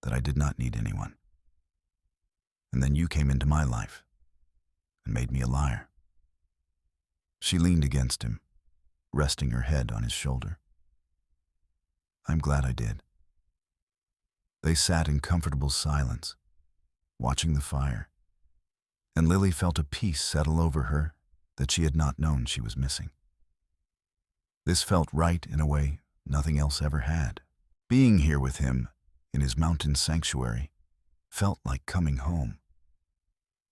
that I did not need anyone. And then you came into my life and made me a liar. She leaned against him, resting her head on his shoulder. I'm glad I did. They sat in comfortable silence, watching the fire, and Lily felt a peace settle over her that she had not known she was missing. This felt right in a way nothing else ever had. Being here with him, in his mountain sanctuary, felt like coming home.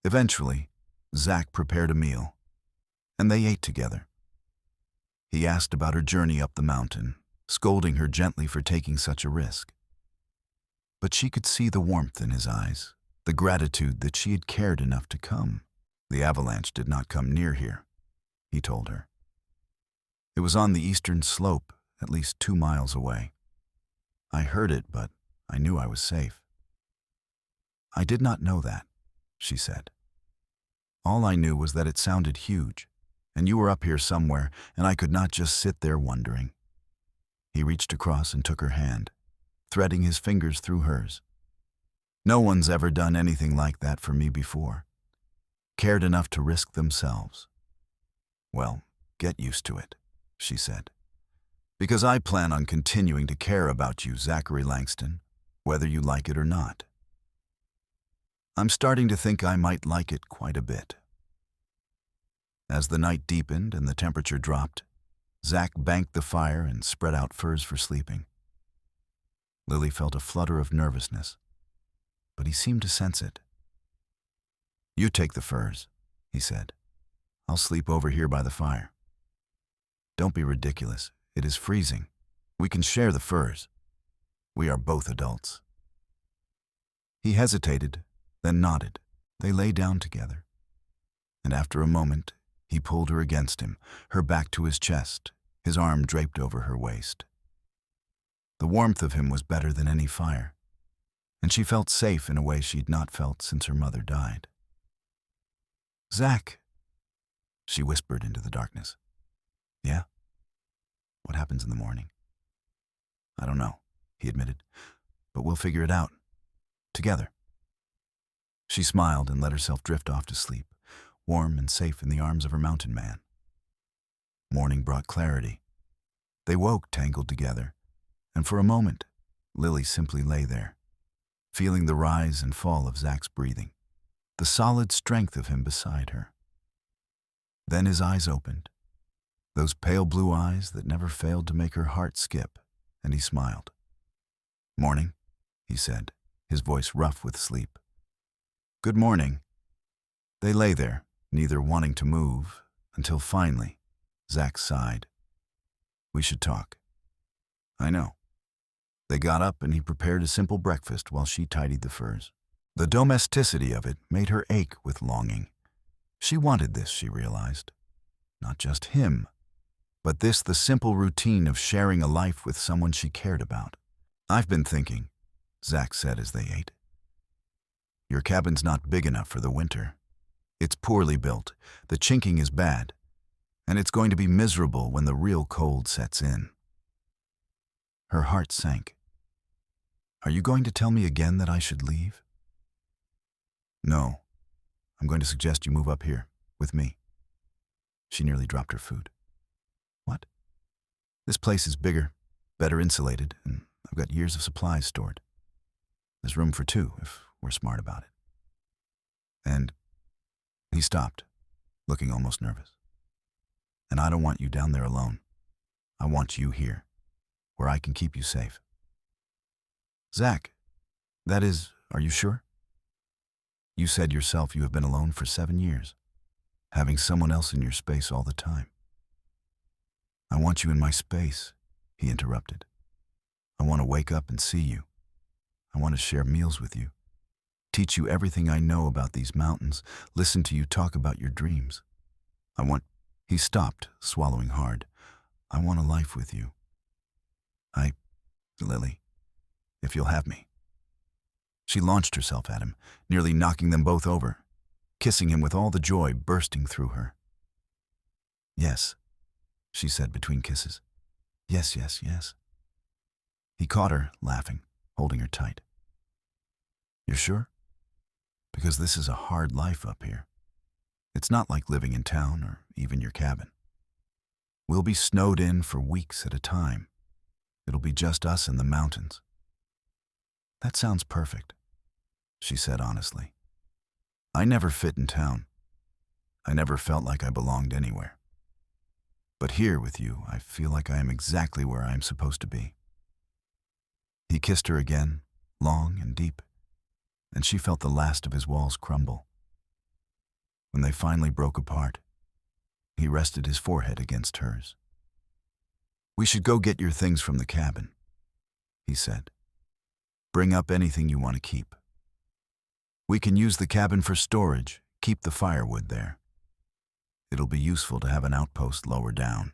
Eventually, Zach prepared a meal, and they ate together. He asked about her journey up the mountain, scolding her gently for taking such a risk. But she could see the warmth in his eyes, the gratitude that she had cared enough to come. The avalanche did not come near here, he told her. It was on the eastern slope, at least 2 miles away. I heard it, but I knew I was safe. I did not know that, she said. All I knew was that it sounded huge, and you were up here somewhere, and I could not just sit there wondering. He reached across and took her hand, threading his fingers through hers. No one's ever done anything like that for me before. Cared enough to risk themselves. Well, get used to it, she said. Because I plan on continuing to care about you, Zachary Langston, whether you like it or not. I'm starting to think I might like it quite a bit. As the night deepened and the temperature dropped, Zach banked the fire and spread out furs for sleeping. Lily felt a flutter of nervousness, but he seemed to sense it. You take the furs, he said. I'll sleep over here by the fire. Don't be ridiculous. It is freezing. We can share the furs. We are both adults. He hesitated, then nodded. They lay down together. And after a moment, he pulled her against him, her back to his chest, his arm draped over her waist. The warmth of him was better than any fire, and she felt safe in a way she'd not felt since her mother died. "Zach," she whispered into the darkness. "Yeah? What happens in the morning?" "I don't know," he admitted, "but we'll figure it out. Together." She smiled and let herself drift off to sleep, warm and safe in the arms of her mountain man. Morning brought clarity. They woke tangled together, and for a moment, Lily simply lay there, feeling the rise and fall of Zach's breathing, the solid strength of him beside her. Then his eyes opened, those pale blue eyes that never failed to make her heart skip, and he smiled. "Morning," he said, his voice rough with sleep. "Good morning." They lay there, neither wanting to move, until finally, Zach sighed. "We should talk." "I know." They got up and he prepared a simple breakfast while she tidied the furs. The domesticity of it made her ache with longing. She wanted this, she realized. Not just him, but the simple routine of sharing a life with someone she cared about. "I've been thinking," Zach said as they ate. "Your cabin's not big enough for the winter. It's poorly built, the chinking is bad, and it's going to be miserable when the real cold sets in." Her heart sank. "Are you going to tell me again that I should leave?" "No. I'm going to suggest you move up here, with me." She nearly dropped her food. "What?" "This place is bigger, better insulated, and I've got years of supplies stored. There's room for two, if we're smart about it. And..." He stopped, looking almost nervous. "And I don't want you down there alone. I want you here, where I can keep you safe." "Zach, that is, are you sure? You said yourself you have been alone for 7 years, having someone else in your space all the time." "I want you in my space," he interrupted. "I want to wake up and see you. I want to share meals with you, teach you everything I know about these mountains, listen to you talk about your dreams. I want..." He stopped, swallowing hard. "I want a life with you. Lily, if you'll have me." She launched herself at him, nearly knocking them both over, kissing him with all the joy bursting through her. "Yes," she said between kisses. "Yes, yes, yes." He caught her, laughing, holding her tight. "You're sure? Because this is a hard life up here. It's not like living in town or even your cabin. We'll be snowed in for weeks at a time. It'll be just us in the mountains." "That sounds perfect," she said honestly. "I never fit in town. I never felt like I belonged anywhere. But here with you, I feel like I am exactly where I am supposed to be." He kissed her again, long and deep, and she felt the last of his walls crumble. When they finally broke apart, he rested his forehead against hers. "We should go get your things from the cabin," he said. "Bring up anything you want to keep. We can use the cabin for storage, keep the firewood there. It'll be useful to have an outpost lower down."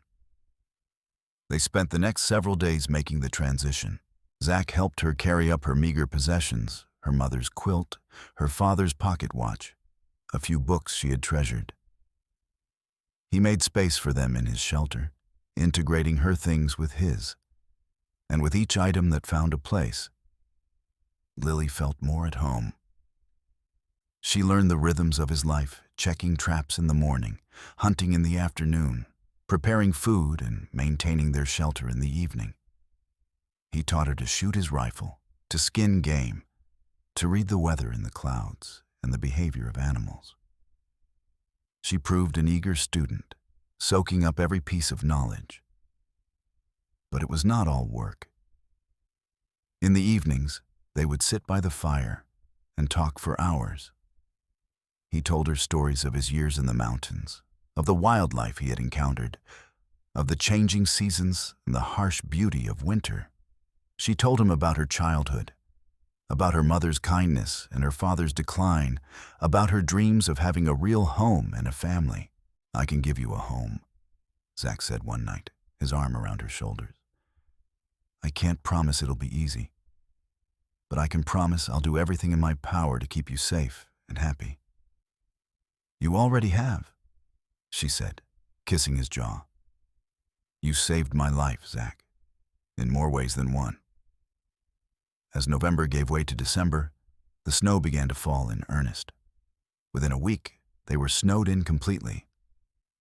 They spent the next several days making the transition. Zach helped her carry up her meager possessions, her mother's quilt, her father's pocket watch, a few books she had treasured. He made space for them in his shelter, integrating her things with his. And with each item that found a place, Lily felt more at home. She learned the rhythms of his life, checking traps in the morning, hunting in the afternoon, preparing food and maintaining their shelter in the evening. He taught her to shoot his rifle, to skin game, to read the weather in the clouds and the behavior of animals. She proved an eager student, soaking up every piece of knowledge. But it was not all work. In the evenings, they would sit by the fire and talk for hours. He told her stories of his years in the mountains, of the wildlife he had encountered, of the changing seasons and the harsh beauty of winter. She told him about her childhood, about her mother's kindness and her father's decline, about her dreams of having a real home and a family. "I can give you a home," Zach said one night, his arm around her shoulders. I can't promise it'll be easy, but I can promise I'll do everything in my power to keep you safe and happy." "You already have," she said, kissing his jaw. "You saved my life, Zach, in more ways than one." As November gave way to December, the snow began to fall in earnest. Within a week, they were snowed in completely.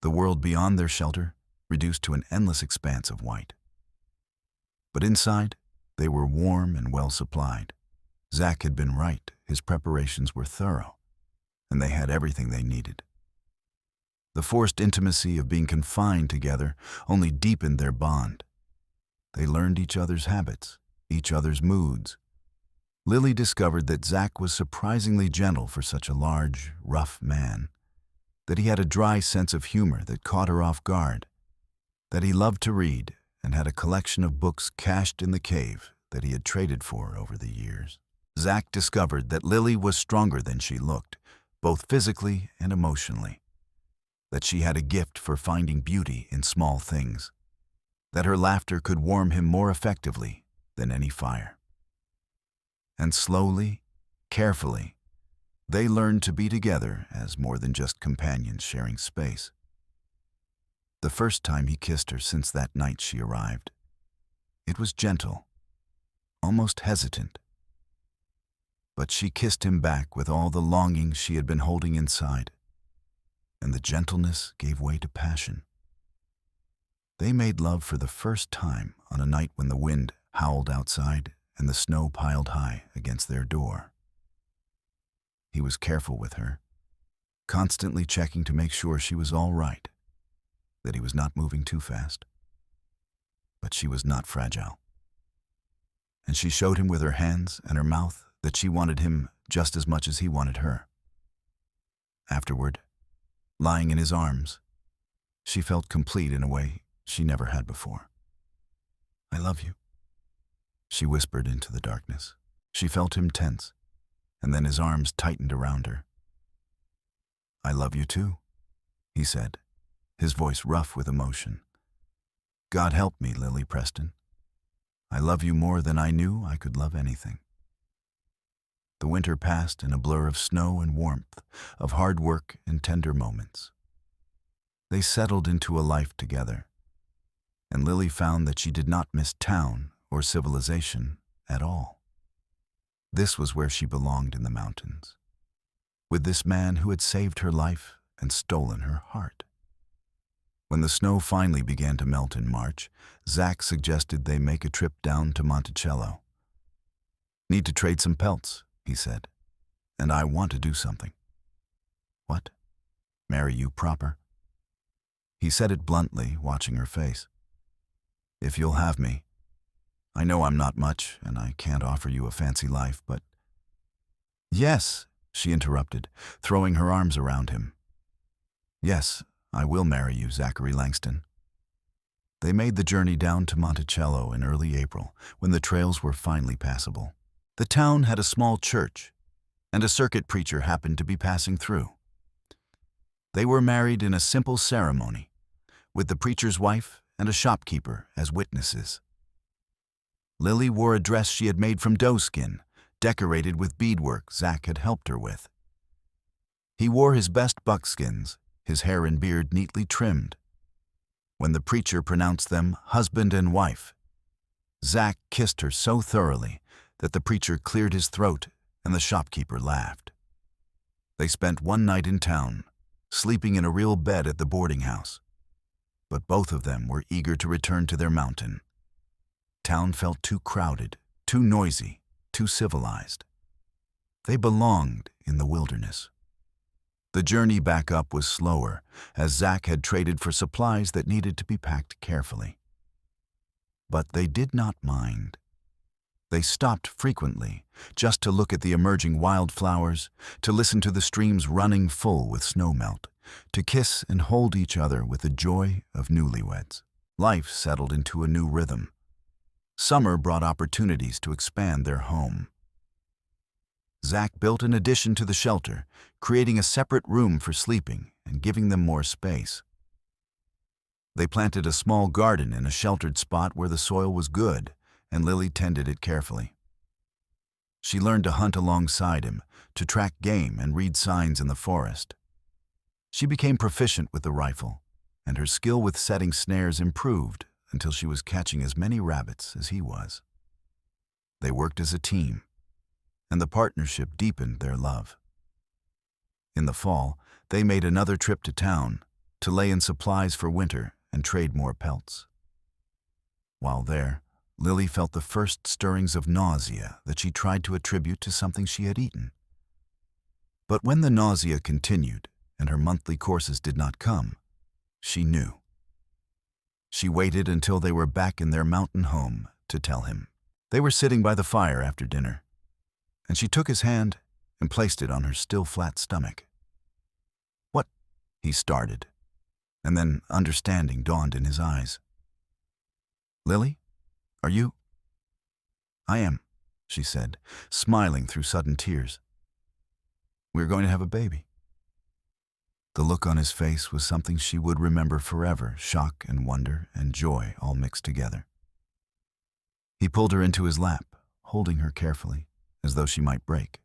The world beyond their shelter reduced to an endless expanse of white. But inside, they were warm and well supplied. Zach had been right. His preparations were thorough, and they had everything they needed. The forced intimacy of being confined together only deepened their bond. They learned each other's habits, each other's moods. Lily discovered that Zach was surprisingly gentle for such a large, rough man, that he had a dry sense of humor that caught her off guard, that he loved to read and had a collection of books cached in the cave that he had traded for over the years. Zach discovered that Lily was stronger than she looked, both physically and emotionally, that she had a gift for finding beauty in small things, that her laughter could warm him more effectively than any fire. And slowly, carefully, they learned to be together as more than just companions sharing space. The first time he kissed her since that night she arrived, it was gentle, almost hesitant. But she kissed him back with all the longing she had been holding inside, and the gentleness gave way to passion. They made love for the first time on a night when the wind howled outside and the snow piled high against their door. He was careful with her, constantly checking to make sure she was all right, that he was not moving too fast. But she was not fragile. And she showed him with her hands and her mouth that she wanted him just as much as he wanted her. Afterward, lying in his arms, she felt complete in a way she never had before. "I love you," she whispered into the darkness. She felt him tense, and then his arms tightened around her. "I love you too," he said, his voice rough with emotion. "God help me, Lily Preston. I love you more than I knew I could love anything." The winter passed in a blur of snow and warmth, of hard work and tender moments. They settled into a life together, and Lily found that she did not miss town or civilization at all. This was where she belonged in the mountains, with this man who had saved her life and stolen her heart. When the snow finally began to melt in March, Zach suggested they make a trip down to Monticello. "Need to trade some pelts," he said, "and I want to do something." "What? Marry you proper?" He said it bluntly, watching her face. "If you'll have me. I know I'm not much, and I can't offer you a fancy life, but—" "Yes," she interrupted, throwing her arms around him. "Yes, I will marry you, Zachary Langston." They made the journey down to Monticello in early April, when the trails were finally passable. The town had a small church, and a circuit preacher happened to be passing through. They were married in a simple ceremony, with the preacher's wife and a shopkeeper as witnesses. Lily wore a dress she had made from doeskin, decorated with beadwork Zach had helped her with. He wore his best buckskins, his hair and beard neatly trimmed. When the preacher pronounced them husband and wife, Zach kissed her so thoroughly that the preacher cleared his throat and the shopkeeper laughed. They spent one night in town, sleeping in a real bed at the boarding house. But both of them were eager to return to their mountain. Town felt too crowded, too noisy, too civilized. They belonged in the wilderness. The journey back up was slower, as Zach had traded for supplies that needed to be packed carefully. But they did not mind. They stopped frequently, just to look at the emerging wildflowers, to listen to the streams running full with snowmelt, to kiss and hold each other with the joy of newlyweds. Life settled into a new rhythm. Summer brought opportunities to expand their home. Zach built an addition to the shelter, creating a separate room for sleeping and giving them more space. They planted a small garden in a sheltered spot where the soil was good and Lily tended it carefully. She learned to hunt alongside him, to track game and read signs in the forest. She became proficient with the rifle, and her skill with setting snares improved until she was catching as many rabbits as he was. They worked as a team, and the partnership deepened their love. In the fall, they made another trip to town to lay in supplies for winter and trade more pelts. While there, Lily felt the first stirrings of nausea that she tried to attribute to something she had eaten. But when the nausea continued and her monthly courses did not come, she knew. She waited until they were back in their mountain home to tell him. They were sitting by the fire after dinner, and she took his hand and placed it on her still flat stomach. "What?" he started, and then understanding dawned in his eyes. "Lily, are you?" "I am," she said, smiling through sudden tears. "We're going to have a baby." The look on his face was something she would remember forever, shock and wonder and joy all mixed together. He pulled her into his lap, holding her carefully, as though she might break.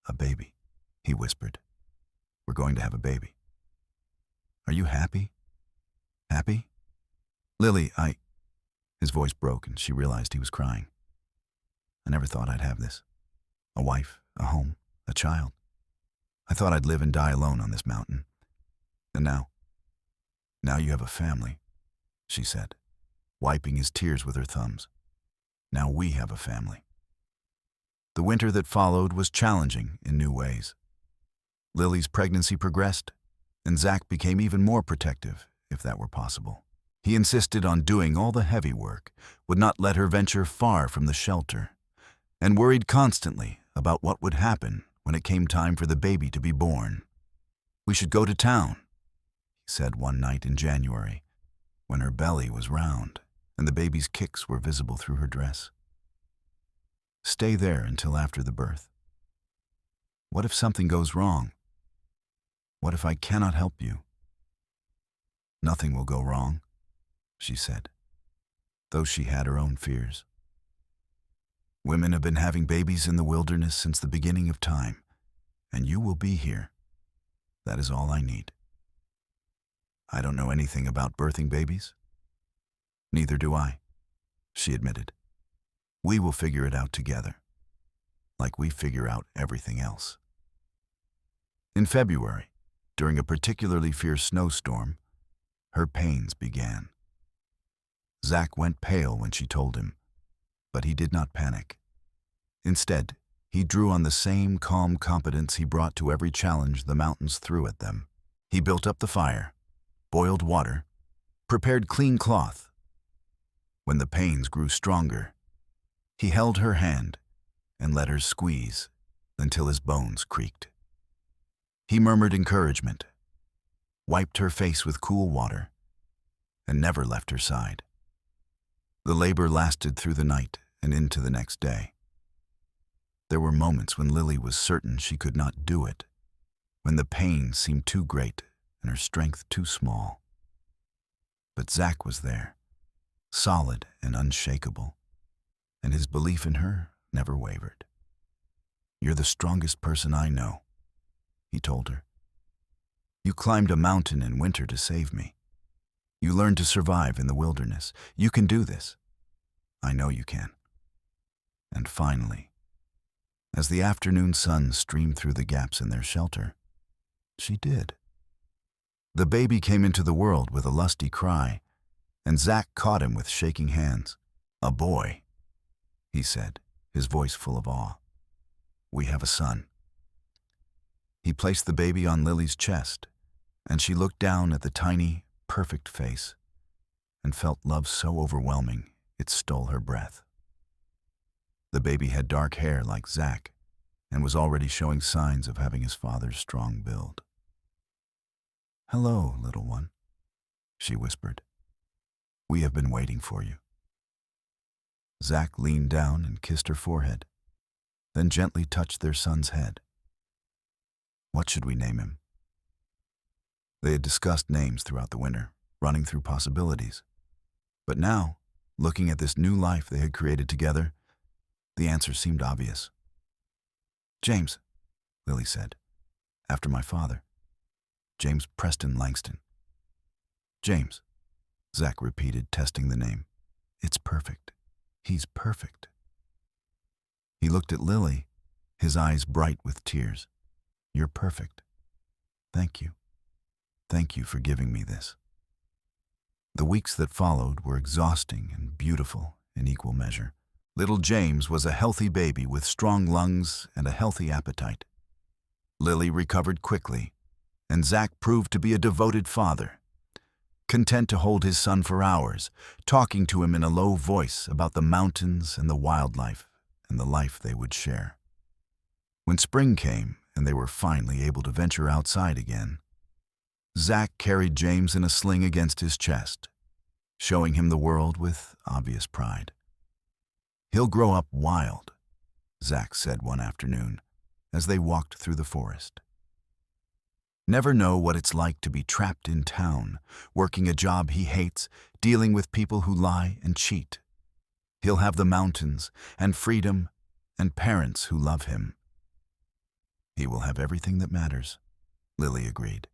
"A baby," he whispered. "We're going to have a baby. Are you happy? Happy?" "Lily, His voice broke and she realized he was crying. "I never thought I'd have this. A wife, a home, a child. I thought I'd live and die alone on this mountain. And now you have a family," she said, wiping his tears with her thumbs. "Now we have a family." The winter that followed was challenging in new ways. Lily's pregnancy progressed, and Zach became even more protective, if that were possible. He insisted on doing all the heavy work, would not let her venture far from the shelter, and worried constantly about what would happen when it came time for the baby to be born. "We should go to town," he said one night in January, when her belly was round and the baby's kicks were visible through her dress. "Stay there until after the birth. What if something goes wrong? What if I cannot help you?" "Nothing will go wrong," she said, though she had her own fears. "Women have been having babies in the wilderness since the beginning of time, and you will be here. That is all I need." "I don't know anything about birthing babies." "Neither do I," she admitted. "We will figure it out together, like we figure out everything else." In February, during a particularly fierce snowstorm, her pains began. Zach went pale when she told him, but he did not panic. Instead, he drew on the same calm competence he brought to every challenge the mountains threw at them. He built up the fire, boiled water, prepared clean cloth. When the pains grew stronger, he held her hand and let her squeeze until his bones creaked. He murmured encouragement, wiped her face with cool water, and never left her side. The labor lasted through the night and into the next day. There were moments when Lily was certain she could not do it, when the pain seemed too great and her strength too small. But Zach was there, solid and unshakable, and his belief in her never wavered. "You're the strongest person I know," he told her. "You climbed a mountain in winter to save me. You learned to survive in the wilderness. You can do this. I know you can." And finally, as the afternoon sun streamed through the gaps in their shelter, she did. The baby came into the world with a lusty cry, and Zach caught him with shaking hands. "A boy," he said, his voice full of awe. "We have a son." He placed the baby on Lily's chest, and she looked down at the tiny, perfect face and felt love so overwhelming it stole her breath. The baby had dark hair like Zach and was already showing signs of having his father's strong build. "Hello, little one," she whispered. "We have been waiting for you." Zach leaned down and kissed her forehead, then gently touched their son's head. "What should we name him?" They had discussed names throughout the winter, running through possibilities. But now, looking at this new life they had created together. The answer seemed obvious. "James," Lily said, "after my father. James Preston Langston." "James," Zach repeated, testing the name. "It's perfect. He's perfect." He looked at Lily, his eyes bright with tears. "You're perfect. Thank you. Thank you for giving me this." The weeks that followed were exhausting and beautiful in equal measure. Little James was a healthy baby with strong lungs and a healthy appetite. Lily recovered quickly, and Zach proved to be a devoted father, content to hold his son for hours, talking to him in a low voice about the mountains and the wildlife and the life they would share. When spring came and they were finally able to venture outside again, Zach carried James in a sling against his chest, showing him the world with obvious pride. "He'll grow up wild," Zach said one afternoon as they walked through the forest. "Never know what it's like to be trapped in town, working a job he hates, dealing with people who lie and cheat. He'll have the mountains and freedom and parents who love him." "He will have everything that matters," Lily agreed.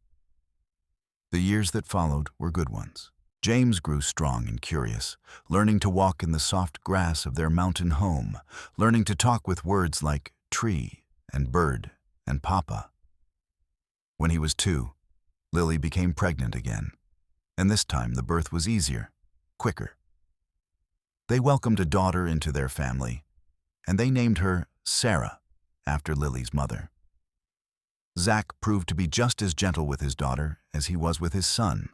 The years that followed were good ones. James grew strong and curious, learning to walk in the soft grass of their mountain home, learning to talk with words like tree and bird and papa. When he was 2, Lily became pregnant again, and this time the birth was easier, quicker. They welcomed a daughter into their family, and they named her Sarah, after Lily's mother. Zach proved to be just as gentle with his daughter as he was with his son,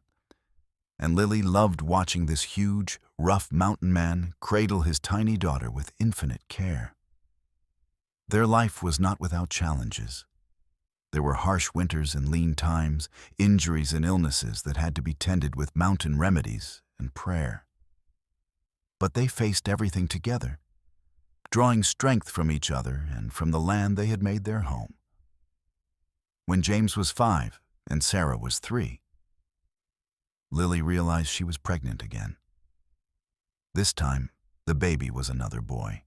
and Lily loved watching this huge, rough mountain man cradle his tiny daughter with infinite care. Their life was not without challenges. There were harsh winters and lean times, injuries and illnesses that had to be tended with mountain remedies and prayer. But they faced everything together, drawing strength from each other and from the land they had made their home. When James was 5 and Sarah was 3, Lily realized she was pregnant again. This time, the baby was another boy,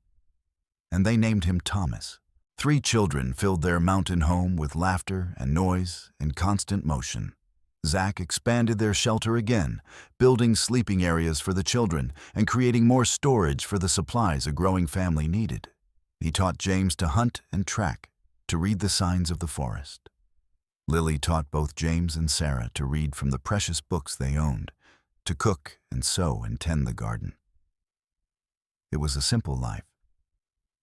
and they named him Thomas. 3 children filled their mountain home with laughter and noise and constant motion. Zach expanded their shelter again, building sleeping areas for the children and creating more storage for the supplies a growing family needed. He taught James to hunt and track, to read the signs of the forest. Lily taught both James and Sarah to read from the precious books they owned, to cook and sew and tend the garden. It was a simple life,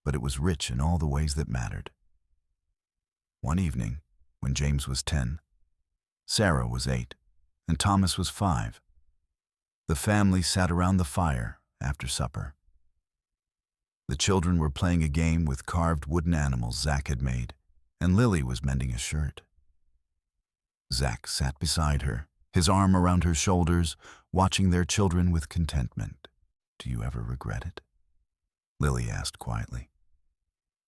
but it was rich in all the ways that mattered. One evening, when James was 10, Sarah was 8, and Thomas was 5, the family sat around the fire after supper. The children were playing a game with carved wooden animals Zach had made, and Lily was mending a shirt. Zach sat beside her, his arm around her shoulders, watching their children with contentment. "Do you ever regret it?" Lily asked quietly.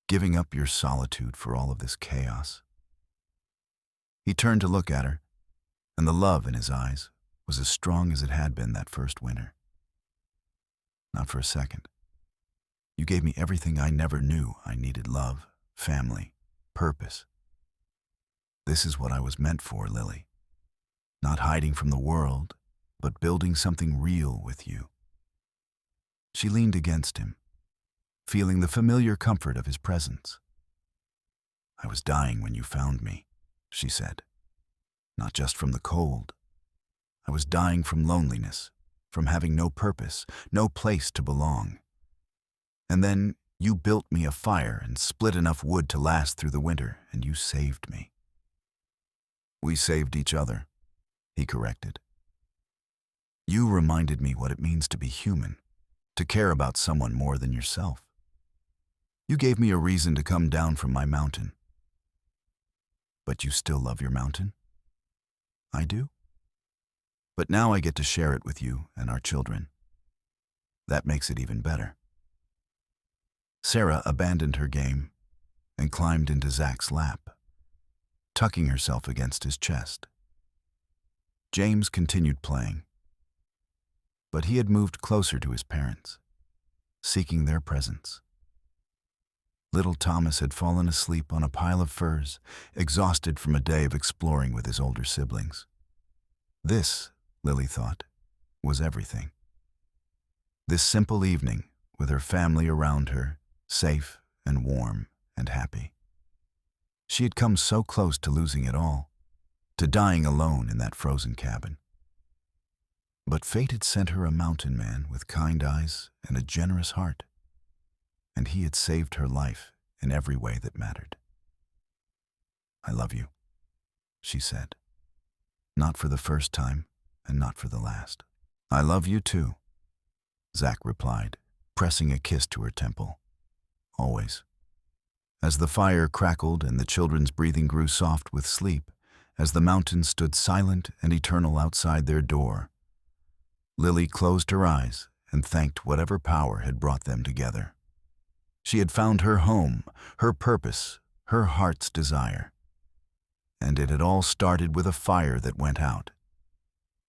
"Giving up your solitude for all of this chaos?" He turned to look at her, and the love in his eyes was as strong as it had been that first winter. "Not for a second. You gave me everything I never knew I needed: love, family, purpose. This is what I was meant for, Lily. Not hiding from the world, but building something real with you." She leaned against him, feeling the familiar comfort of his presence. "I was dying when you found me," she said. "Not just from the cold. I was dying from loneliness, from having no purpose, no place to belong. And then you built me a fire and split enough wood to last through the winter, and you saved me." "We saved each other," he corrected. "You reminded me what it means to be human, to care about someone more than yourself. You gave me a reason to come down from my mountain." "But you still love your mountain?" "I do. But now I get to share it with you and our children. That makes it even better." Sarah abandoned her game and climbed into Zach's lap, tucking herself against his chest. James continued playing. But he had moved closer to his parents, seeking their presence. Little Thomas had fallen asleep on a pile of furs, exhausted from a day of exploring with his older siblings. This, Lily thought, was everything. This simple evening, with her family around her, safe and warm and happy. She had come so close to losing it all, to dying alone in that frozen cabin. But fate had sent her a mountain man with kind eyes and a generous heart, and he had saved her life in every way that mattered. "I love you," she said, not for the first time and not for the last. "I love you too," Zach replied, pressing a kiss to her temple. "Always." As the fire crackled and the children's breathing grew soft with sleep, as the mountains stood silent and eternal outside their door, Lily closed her eyes and thanked whatever power had brought them together. She had found her home, her purpose, her heart's desire. And it had all started with a fire that went out,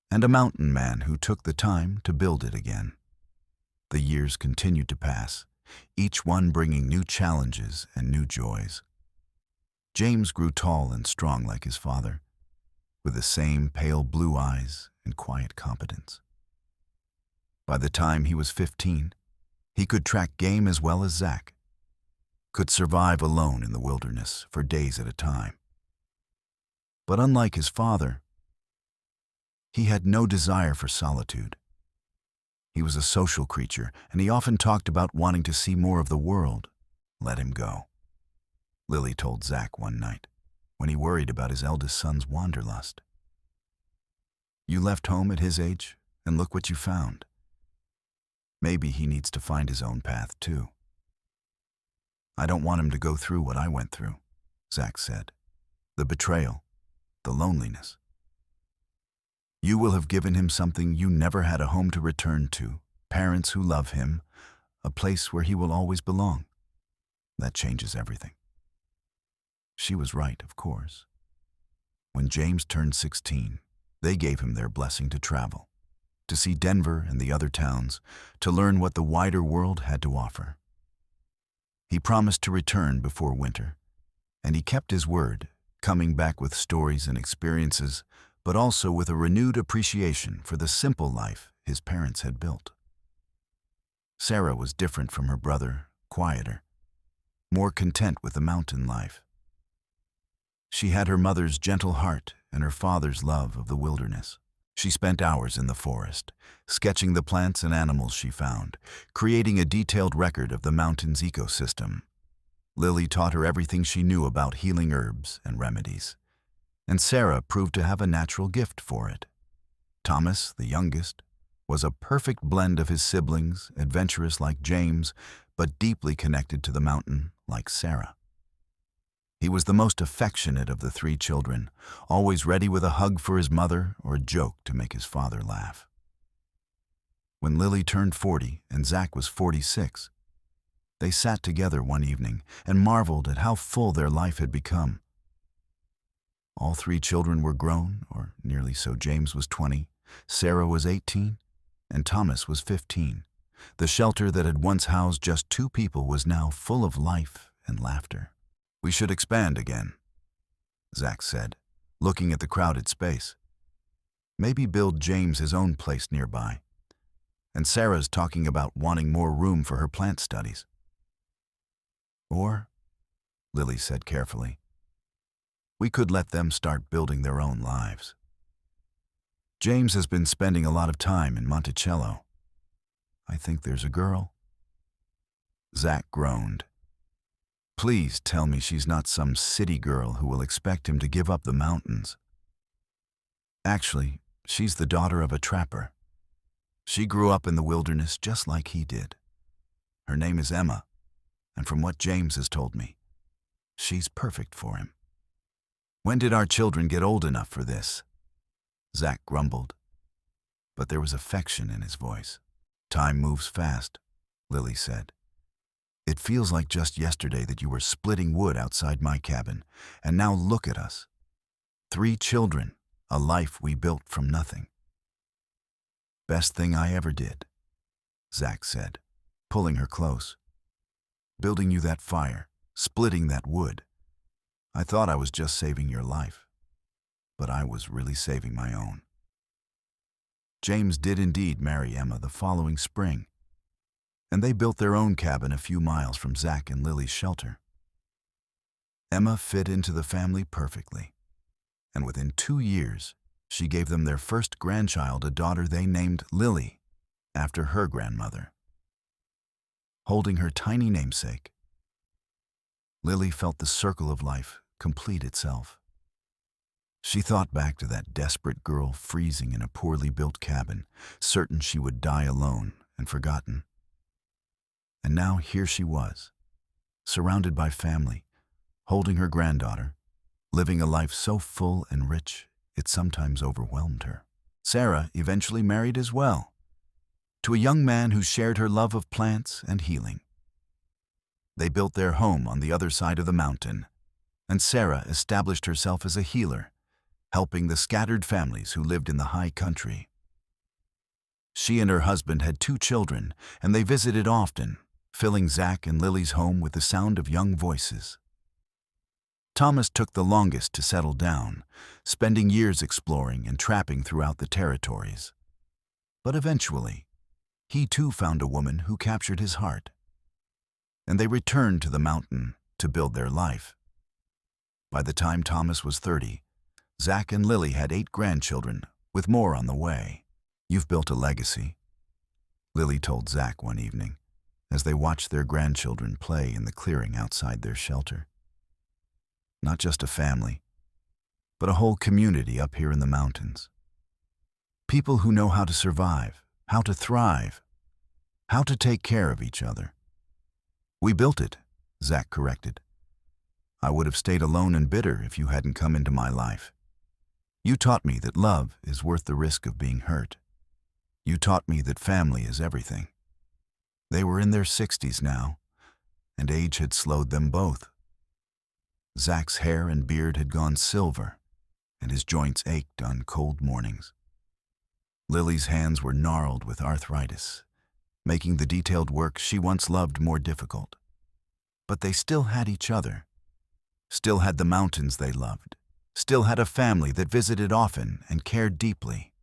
and a mountain man who took the time to build it again. The years continued to pass, each one bringing new challenges and new joys. James grew tall and strong like his father, with the same pale blue eyes and quiet competence. By the time he was 15, he could track game as well as Zach, could survive alone in the wilderness for days at a time. But unlike his father, he had no desire for solitude. He was a social creature, and he often talked about wanting to see more of the world. "Let him go," Lily told Zach one night, when he worried about his eldest son's wanderlust. "You left home at his age, and look what you found. Maybe he needs to find his own path, too." "I don't want him to go through what I went through," Zach said. "The betrayal, the loneliness. You will have given him something you never had a home to return to, parents who love him, a place where he will always belong. That changes everything." She was right, of course. When James turned 16, they gave him their blessing to travel, to see Denver and the other towns, to learn what the wider world had to offer. He promised to return before winter, and he kept his word, coming back with stories and experiences, but also with a renewed appreciation for the simple life his parents had built. Sarah was different from her brother, quieter, more content with the mountain life. She had her mother's gentle heart and her father's love of the wilderness. She spent hours in the forest, sketching the plants and animals she found, creating a detailed record of the mountain's ecosystem. Lily taught her everything she knew about healing herbs and remedies, and Sarah proved to have a natural gift for it. Thomas, the youngest, was a perfect blend of his siblings, adventurous like James, but deeply connected to the mountain like Sarah. He was the most affectionate of the three children, always ready with a hug for his mother or a joke to make his father laugh. When Lily turned 40 and Zach was 46, they sat together one evening and marveled at how full their life had become. All three children were grown, or nearly so. James was 20, Sarah was 18, and Thomas was 15. The shelter that had once housed just two people was now full of life and laughter. "We should expand again," Zach said, looking at the crowded space. "Maybe build James his own place nearby. And Sarah's talking about wanting more room for her plant studies. Or," Lily said carefully, "we could let them start building their own lives. James has been spending a lot of time in Monticello. I think there's a girl." Zach groaned. "Please tell me she's not some city girl who will expect him to give up the mountains. Actually, she's the daughter of a trapper. She grew up in the wilderness just like he did. Her name is Emma, and from what James has told me, she's perfect for him." "When did our children get old enough for this?" Zach grumbled, but there was affection in his voice. "Time moves fast," Lily said. "It feels like just yesterday that you were splitting wood outside my cabin, and now look at us. 3 children, a life we built from nothing." Best thing I ever did, Zach said, pulling her close. Building you that fire, splitting that wood. I thought I was just saving your life, but I was really saving my own. James did indeed marry Emma the following spring, and they built their own cabin a few miles from Zach and Lily's shelter. Emma fit into the family perfectly, and within 2 years, she gave them their first grandchild, a daughter they named Lily, after her grandmother. Holding her tiny namesake, Lily felt the circle of life complete itself. She thought back to that desperate girl freezing in a poorly built cabin, certain she would die alone and forgotten. And now here she was, surrounded by family, holding her granddaughter, living a life so full and rich it sometimes overwhelmed her. Sarah eventually married as well, to a young man who shared her love of plants and healing. They built their home on the other side of the mountain, and Sarah established herself as a healer, helping the scattered families who lived in the high country. She and her husband had 2 children, and they visited often, filling Zach and Lily's home with the sound of young voices. Thomas took the longest to settle down, spending years exploring and trapping throughout the territories. But eventually, he too found a woman who captured his heart, and they returned to the mountain to build their life. By the time Thomas was 30, Zach and Lily had 8 grandchildren, with more on the way. You've built a legacy, Lily told Zach one evening, as they watched their grandchildren play in the clearing outside their shelter. Not just a family, but a whole community up here in the mountains. People who know how to survive, how to thrive, how to take care of each other. We built it, Zach corrected. I would have stayed alone and bitter if you hadn't come into my life. You taught me that love is worth the risk of being hurt. You taught me that family is everything. They were in their 60s now, and age had slowed them both. Zach's hair and beard had gone silver, and his joints ached on cold mornings. Lily's hands were gnarled with arthritis, making the detailed work she once loved more difficult. But they still had each other, still had the mountains they loved, still had a family that visited often and cared deeply.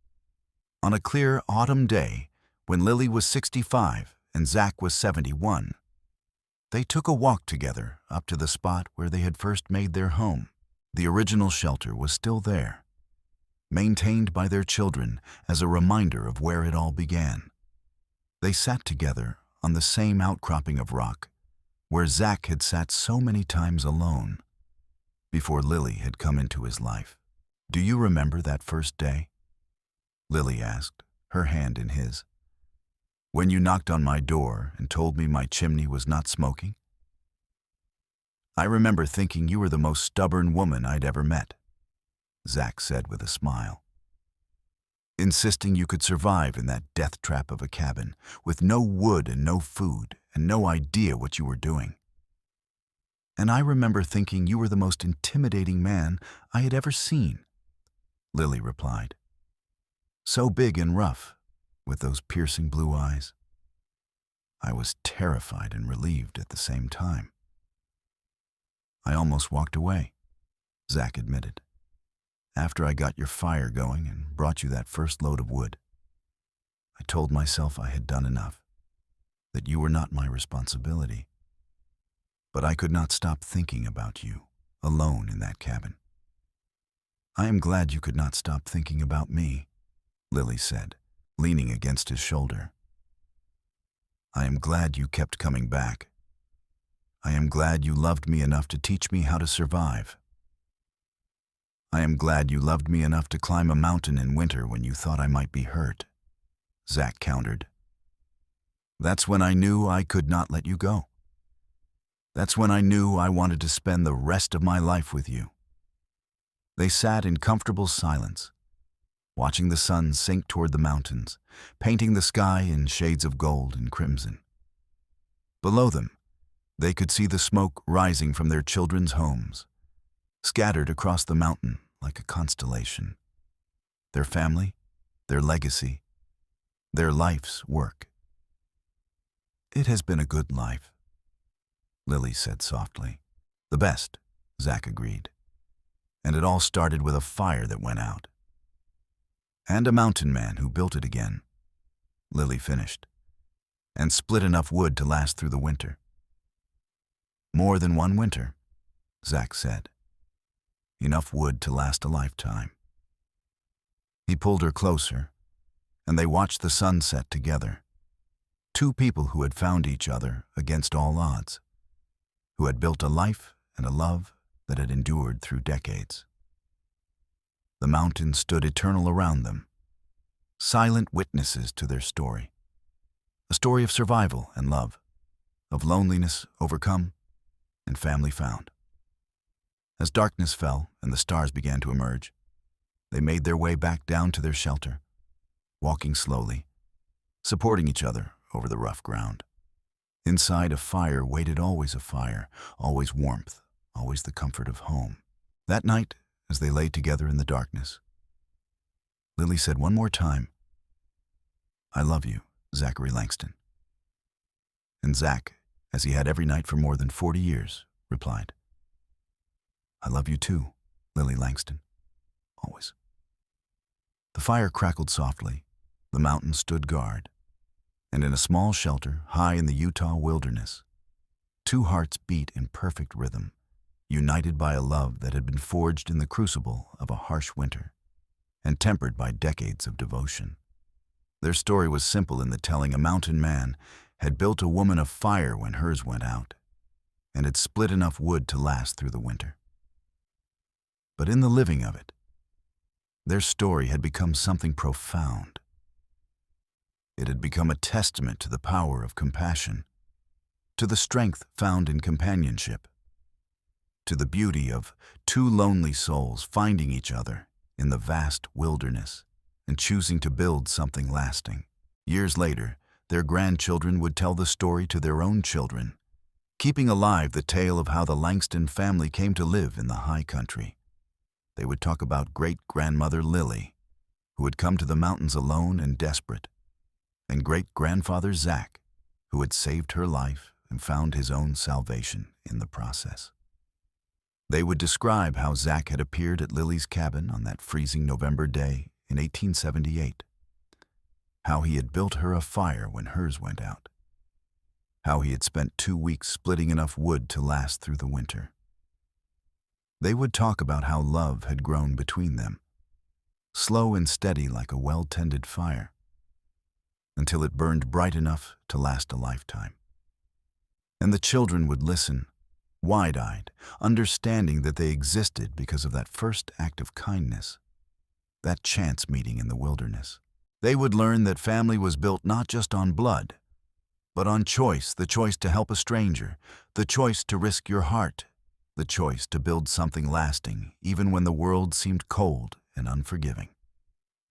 On a clear autumn day, when Lily was 65 and Zach was 71, they took a walk together up to the spot where they had first made their home. The original shelter was still there, maintained by their children as a reminder of where it all began. They sat together on the same outcropping of rock where Zach had sat so many times alone before Lily had come into his life. Do you remember that first day? Lily asked, her hand in his. When you knocked on my door and told me my chimney was not smoking? I remember thinking you were the most stubborn woman I'd ever met, Zach said with a smile. Insisting you could survive in that death trap of a cabin with no wood and no food and no idea what you were doing. And I remember thinking you were the most intimidating man I had ever seen, Lily replied. So big and rough, with those piercing blue eyes. I was terrified and relieved at the same time. I almost walked away, Zach admitted, after I got your fire going and brought you that first load of wood. I told myself I had done enough, that you were not my responsibility. But I could not stop thinking about you, alone in that cabin. I am glad you could not stop thinking about me, Lily said, leaning against his shoulder. I am glad you kept coming back. I am glad you loved me enough to teach me how to survive. I am glad you loved me enough to climb a mountain in winter when you thought I might be hurt, Zach countered. That's when I knew I could not let you go. That's when I knew I wanted to spend the rest of my life with you. They sat in comfortable silence, watching the sun sink toward the mountains, painting the sky in shades of gold and crimson. Below them, they could see the smoke rising from their children's homes, scattered across the mountain like a constellation. Their family, their legacy, their life's work. "It has been a good life," Lily said softly. "The best," Zach agreed. "And it all started with a fire that went out. And a mountain man who built it again," Lily finished, "and split enough wood to last through the winter." "More than one winter," Zach said. "Enough wood to last a lifetime." He pulled her closer, and they watched the sun set together. Two people who had found each other against all odds, who had built a life and a love that had endured through decades. The mountains stood eternal around them, silent witnesses to their story. A story of survival and love, of loneliness overcome and family found. As darkness fell and the stars began to emerge, they made their way back down to their shelter, walking slowly, supporting each other over the rough ground. Inside a fire waited always a fire, always warmth, always the comfort of home. That night, as they lay together in the darkness, Lily said one more time, "I love you, Zachary Langston." And Zach, as he had every night for more than 40 years, replied, "I love you too, Lily Langston, always." The fire crackled softly, the mountains stood guard, and in a small shelter high in the Utah wilderness, two hearts beat in perfect rhythm, united by a love that had been forged in the crucible of a harsh winter and tempered by decades of devotion. Their story was simple in the telling. A mountain man had built a woman of fire when hers went out, and had split enough wood to last through the winter. But in the living of it, their story had become something profound. It had become a testament to the power of compassion, to the strength found in companionship, to the beauty of two lonely souls finding each other in the vast wilderness and choosing to build something lasting. Years later, their grandchildren would tell the story to their own children, keeping alive the tale of how the Langston family came to live in the high country. They would talk about great-grandmother Lily, who had come to the mountains alone and desperate, and great-grandfather Zach, who had saved her life and found his own salvation in the process. They would describe how Zach had appeared at Lily's cabin on that freezing November day in 1878, how he had built her a fire when hers went out, how he had spent 2 weeks splitting enough wood to last through the winter. They would talk about how love had grown between them, slow and steady like a well-tended fire, until it burned bright enough to last a lifetime. And the children would listen, wide-eyed, understanding that they existed because of that first act of kindness, that chance meeting in the wilderness. They would learn that family was built not just on blood, but on choice, the choice to help a stranger, the choice to risk your heart, the choice to build something lasting even when the world seemed cold and unforgiving.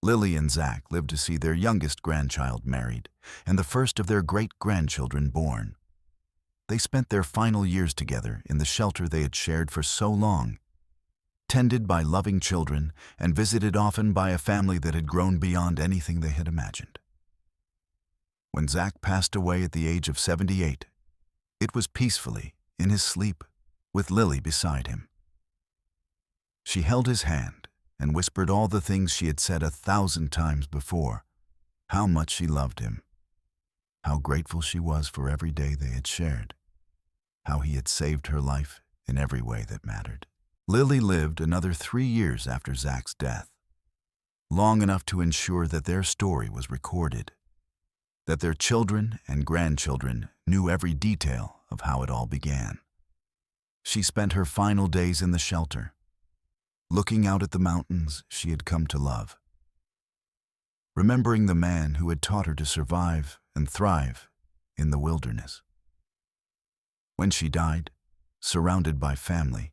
Lily and Zach lived to see their youngest grandchild married and the first of their great-grandchildren born. They spent their final years together in the shelter they had shared for so long, tended by loving children and visited often by a family that had grown beyond anything they had imagined. When Zach passed away at the age of 78, it was peacefully, in his sleep, with Lily beside him. She held his hand and whispered all the things she had said 1,000 times before, how much she loved him, how grateful she was for every day they had shared, how he had saved her life in every way that mattered. Lily lived another 3 years after Zach's death, long enough to ensure that their story was recorded, that their children and grandchildren knew every detail of how it all began. She spent her final days in the shelter, looking out at the mountains she had come to love, remembering the man who had taught her to survive and thrive in the wilderness. When she died, surrounded by family,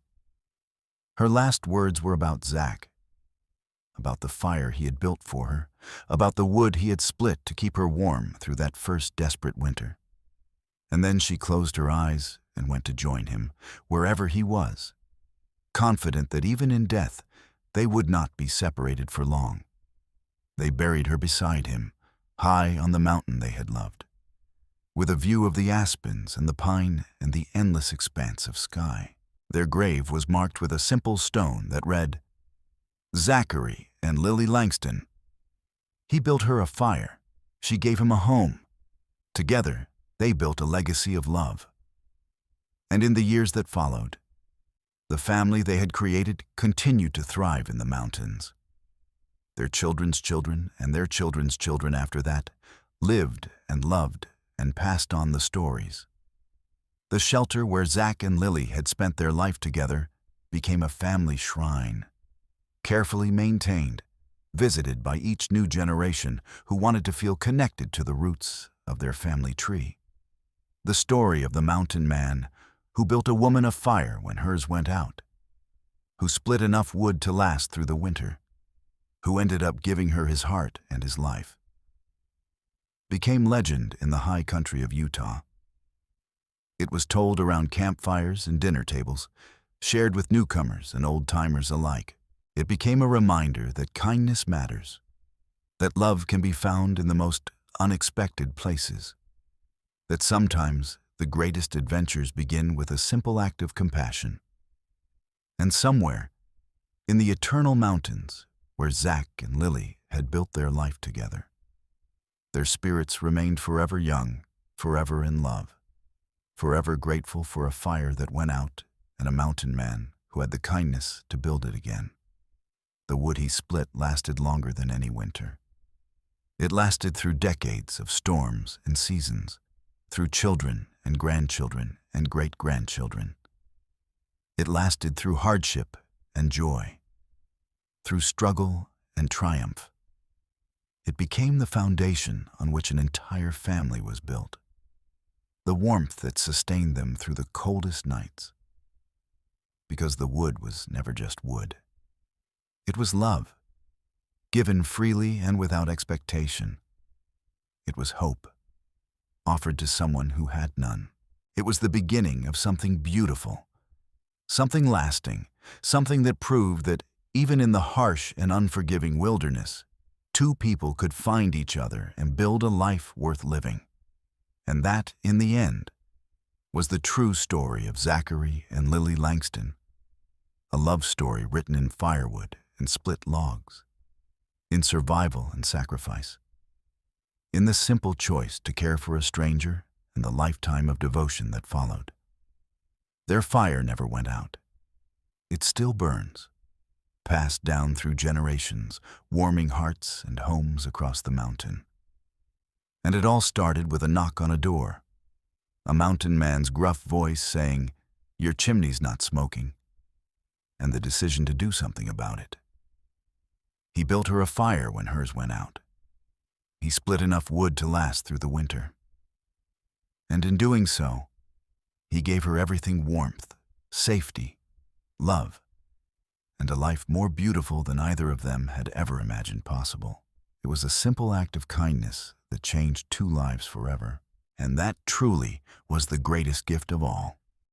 her last words were about Zach, about the fire he had built for her, about the wood he had split to keep her warm through that first desperate winter. And then she closed her eyes and went to join him, wherever he was, confident that even in death, they would not be separated for long. They buried her beside him, high on the mountain they had loved, with a view of the aspens and the pine and the endless expanse of sky. Their grave was marked with a simple stone that read, Zachary and Lily Langston. He built her a fire. She gave him a home. Together, they built a legacy of love. And in the years that followed, the family they had created continued to thrive in the mountains. Their children's children and their children's children after that lived and loved and passed on the stories. The shelter where Zach and Lily had spent their life together became a family shrine, carefully maintained, visited by each new generation who wanted to feel connected to the roots of their family tree. The story of the mountain man who built a woman a fire when hers went out, who split enough wood to last through the winter, who ended up giving her his heart and his life, became legend in the high country of Utah. It was told around campfires and dinner tables, shared with newcomers and old-timers alike. It became a reminder that kindness matters, that love can be found in the most unexpected places, that sometimes the greatest adventures begin with a simple act of compassion. And somewhere, in the eternal mountains where Zach and Lily had built their life together, their spirits remained forever young, forever in love, forever grateful for a fire that went out and a mountain man who had the kindness to build it again. The wood he split lasted longer than any winter. It lasted through decades of storms and seasons, through children and grandchildren and great-grandchildren. It lasted through hardship and joy, through struggle and triumph. It became the foundation on which an entire family was built, the warmth that sustained them through the coldest nights. Because the wood was never just wood. It was love, given freely and without expectation. It was hope, offered to someone who had none. It was the beginning of something beautiful, something lasting, something that proved that even in the harsh and unforgiving wilderness, two people could find each other and build a life worth living. And that, in the end, was the true story of Zachary and Lily Langston, a love story written in firewood and split logs, in survival and sacrifice, in the simple choice to care for a stranger and the lifetime of devotion that followed. Their fire never went out. It still burns, passed down through generations, warming hearts and homes across the mountain. And it all started with a knock on a door, a mountain man's gruff voice saying, "Your chimney's not smoking," and the decision to do something about it. He built her a fire when hers went out. He split enough wood to last through the winter. And in doing so, he gave her everything: warmth, safety, love, and a life more beautiful than either of them had ever imagined possible. It was a simple act of kindness that changed two lives forever. And that truly was the greatest gift of all.